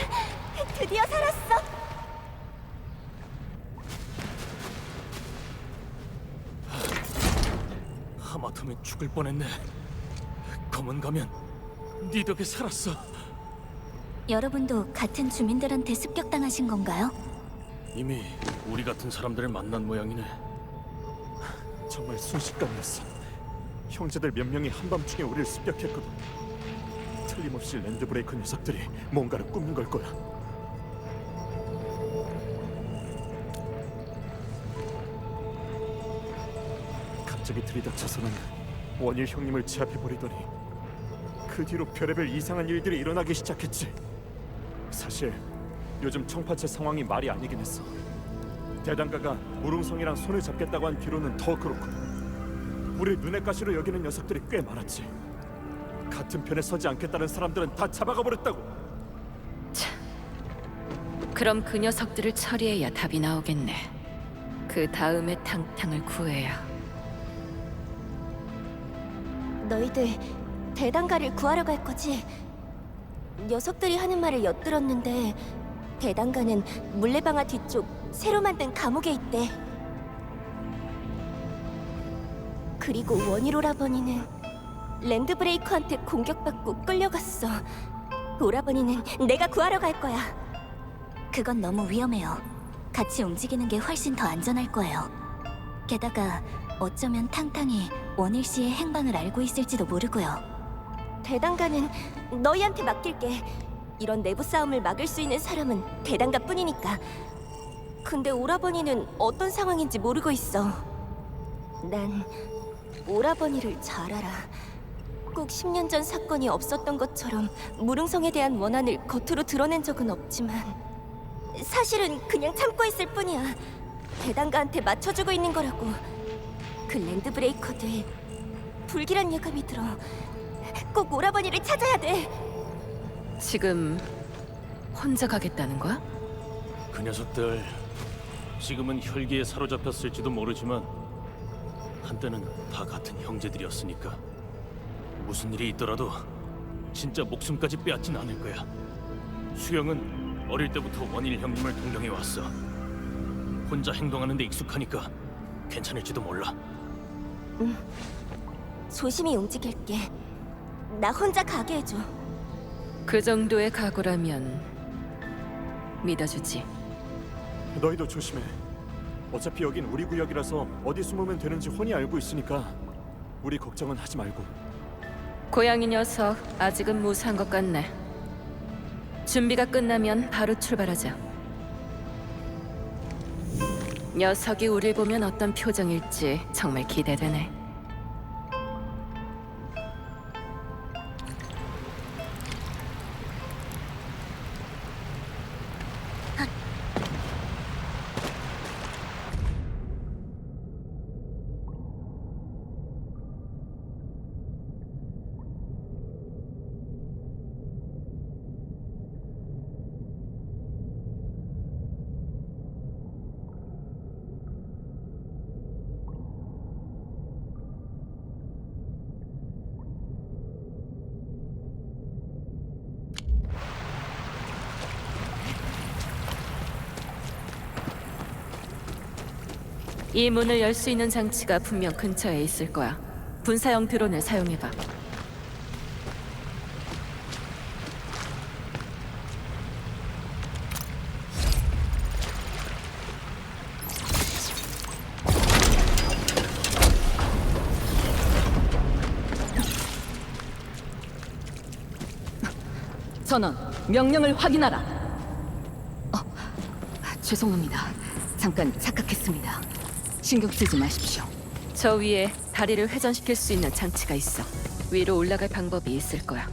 D: 드디어 살았어.
I: 하마터면 죽을 뻔했네. 검은 가면 네 덕에 살았어.
C: 여러분도 같은 주민들한테 습격당하신 건가요?
I: 이미 우리 같은 사람들을 만난 모양이네. 정말 순식간이었어. 형제들 몇 명이 한밤중에 우리를 습격했거든. 틀림없이 랜드브레이커 녀석들이 뭔가를 꾸민 걸 거야. 갑자기 들이닥쳐서는 원일 형님을 제압해버리더니 그 뒤로 별의별 이상한 일들이 일어나기 시작했지. 사실 요즘 청파채 상황이 말이 아니긴 했어. 대장가가 무릉성이랑 손을 잡겠다고 한 뒤로는 더 그렇고, 우리 눈의 가시로 여기는 녀석들이 꽤 많았지. 같은 편에 서지 않겠다는 사람들은 다 잡아가 버렸다고.
A: 그럼 그 녀석들을 처리해야 답이 나오겠네. 그 다음에 탕탕을 구해야.
D: 너희들 대단가를 구하러 갈 거지? 녀석들이 하는 말을 엿들었는데 대단가는 물레방아 뒤쪽 새로 만든 감옥에 있대. 그리고 원일 오라버니는 랜드브레이커한테 공격받고 끌려갔어. 오라버니는 내가 구하러 갈 거야.
C: 그건 너무 위험해요. 같이 움직이는 게 훨씬 더 안전할 거예요. 게다가 어쩌면 탕탕이 원일 씨의 행방을 알고 있을지도 모르고요.
D: 대단가는 너희한테 맡길게. 이런 내부 싸움을 막을 수 있는 사람은 대단가뿐이니까. 근데 오라버니는 어떤 상황인지 모르고 있어. 난 오라버니를 잘 알아. 꼭 10년 전 사건이 없었던 것처럼 무릉성에 대한 원한을 겉으로 드러낸 적은 없지만 사실은 그냥 참고 있을 뿐이야. 대단가한테 맞춰주고 있는 거라고. 그 랜드브레이커들 불길한 예감이 들어. 꼭 오라버니를 찾아야 돼.
A: 지금 혼자 가겠다는 거야?
I: 그 녀석들 지금은 혈기에 사로잡혔을지도 모르지만 한때는 다 같은 형제들이었으니까 무슨 일이 있더라도 진짜 목숨까지 빼앗진 않을 거야. 수영은 어릴 때부터 원일 형님을 동경해 왔어. 혼자 행동하는 데 익숙하니까 괜찮을지도 몰라.
D: 조심히 움직일게. 나 혼자 가게 해줘.
A: 그 정도의 각오라면 믿어주지.
I: 너희도 조심해. 어차피 여긴 우리 구역이라서 어디 숨으면 되는지 훤히 알고 있으니까 우리 걱정은 하지 말고.
A: 고양이 녀석 아직은 무사한 것 같네. 준비가 끝나면 바로 출발하자. 녀석이 우릴 보면 어떤 표정일지 정말 기대되네. 이 문을 열 수 있는 장치가 분명 근처에 있을 거야. 분사형 드론을 사용해봐. 전원, 명령을 확인하라. 죄송합니다. 잠깐 착각했습니다. 신경 쓰지 마십시오. 저 위에 다리를 회전시킬 수 있는 장치가 있어. 위로 올라갈 방법이 있을 거야.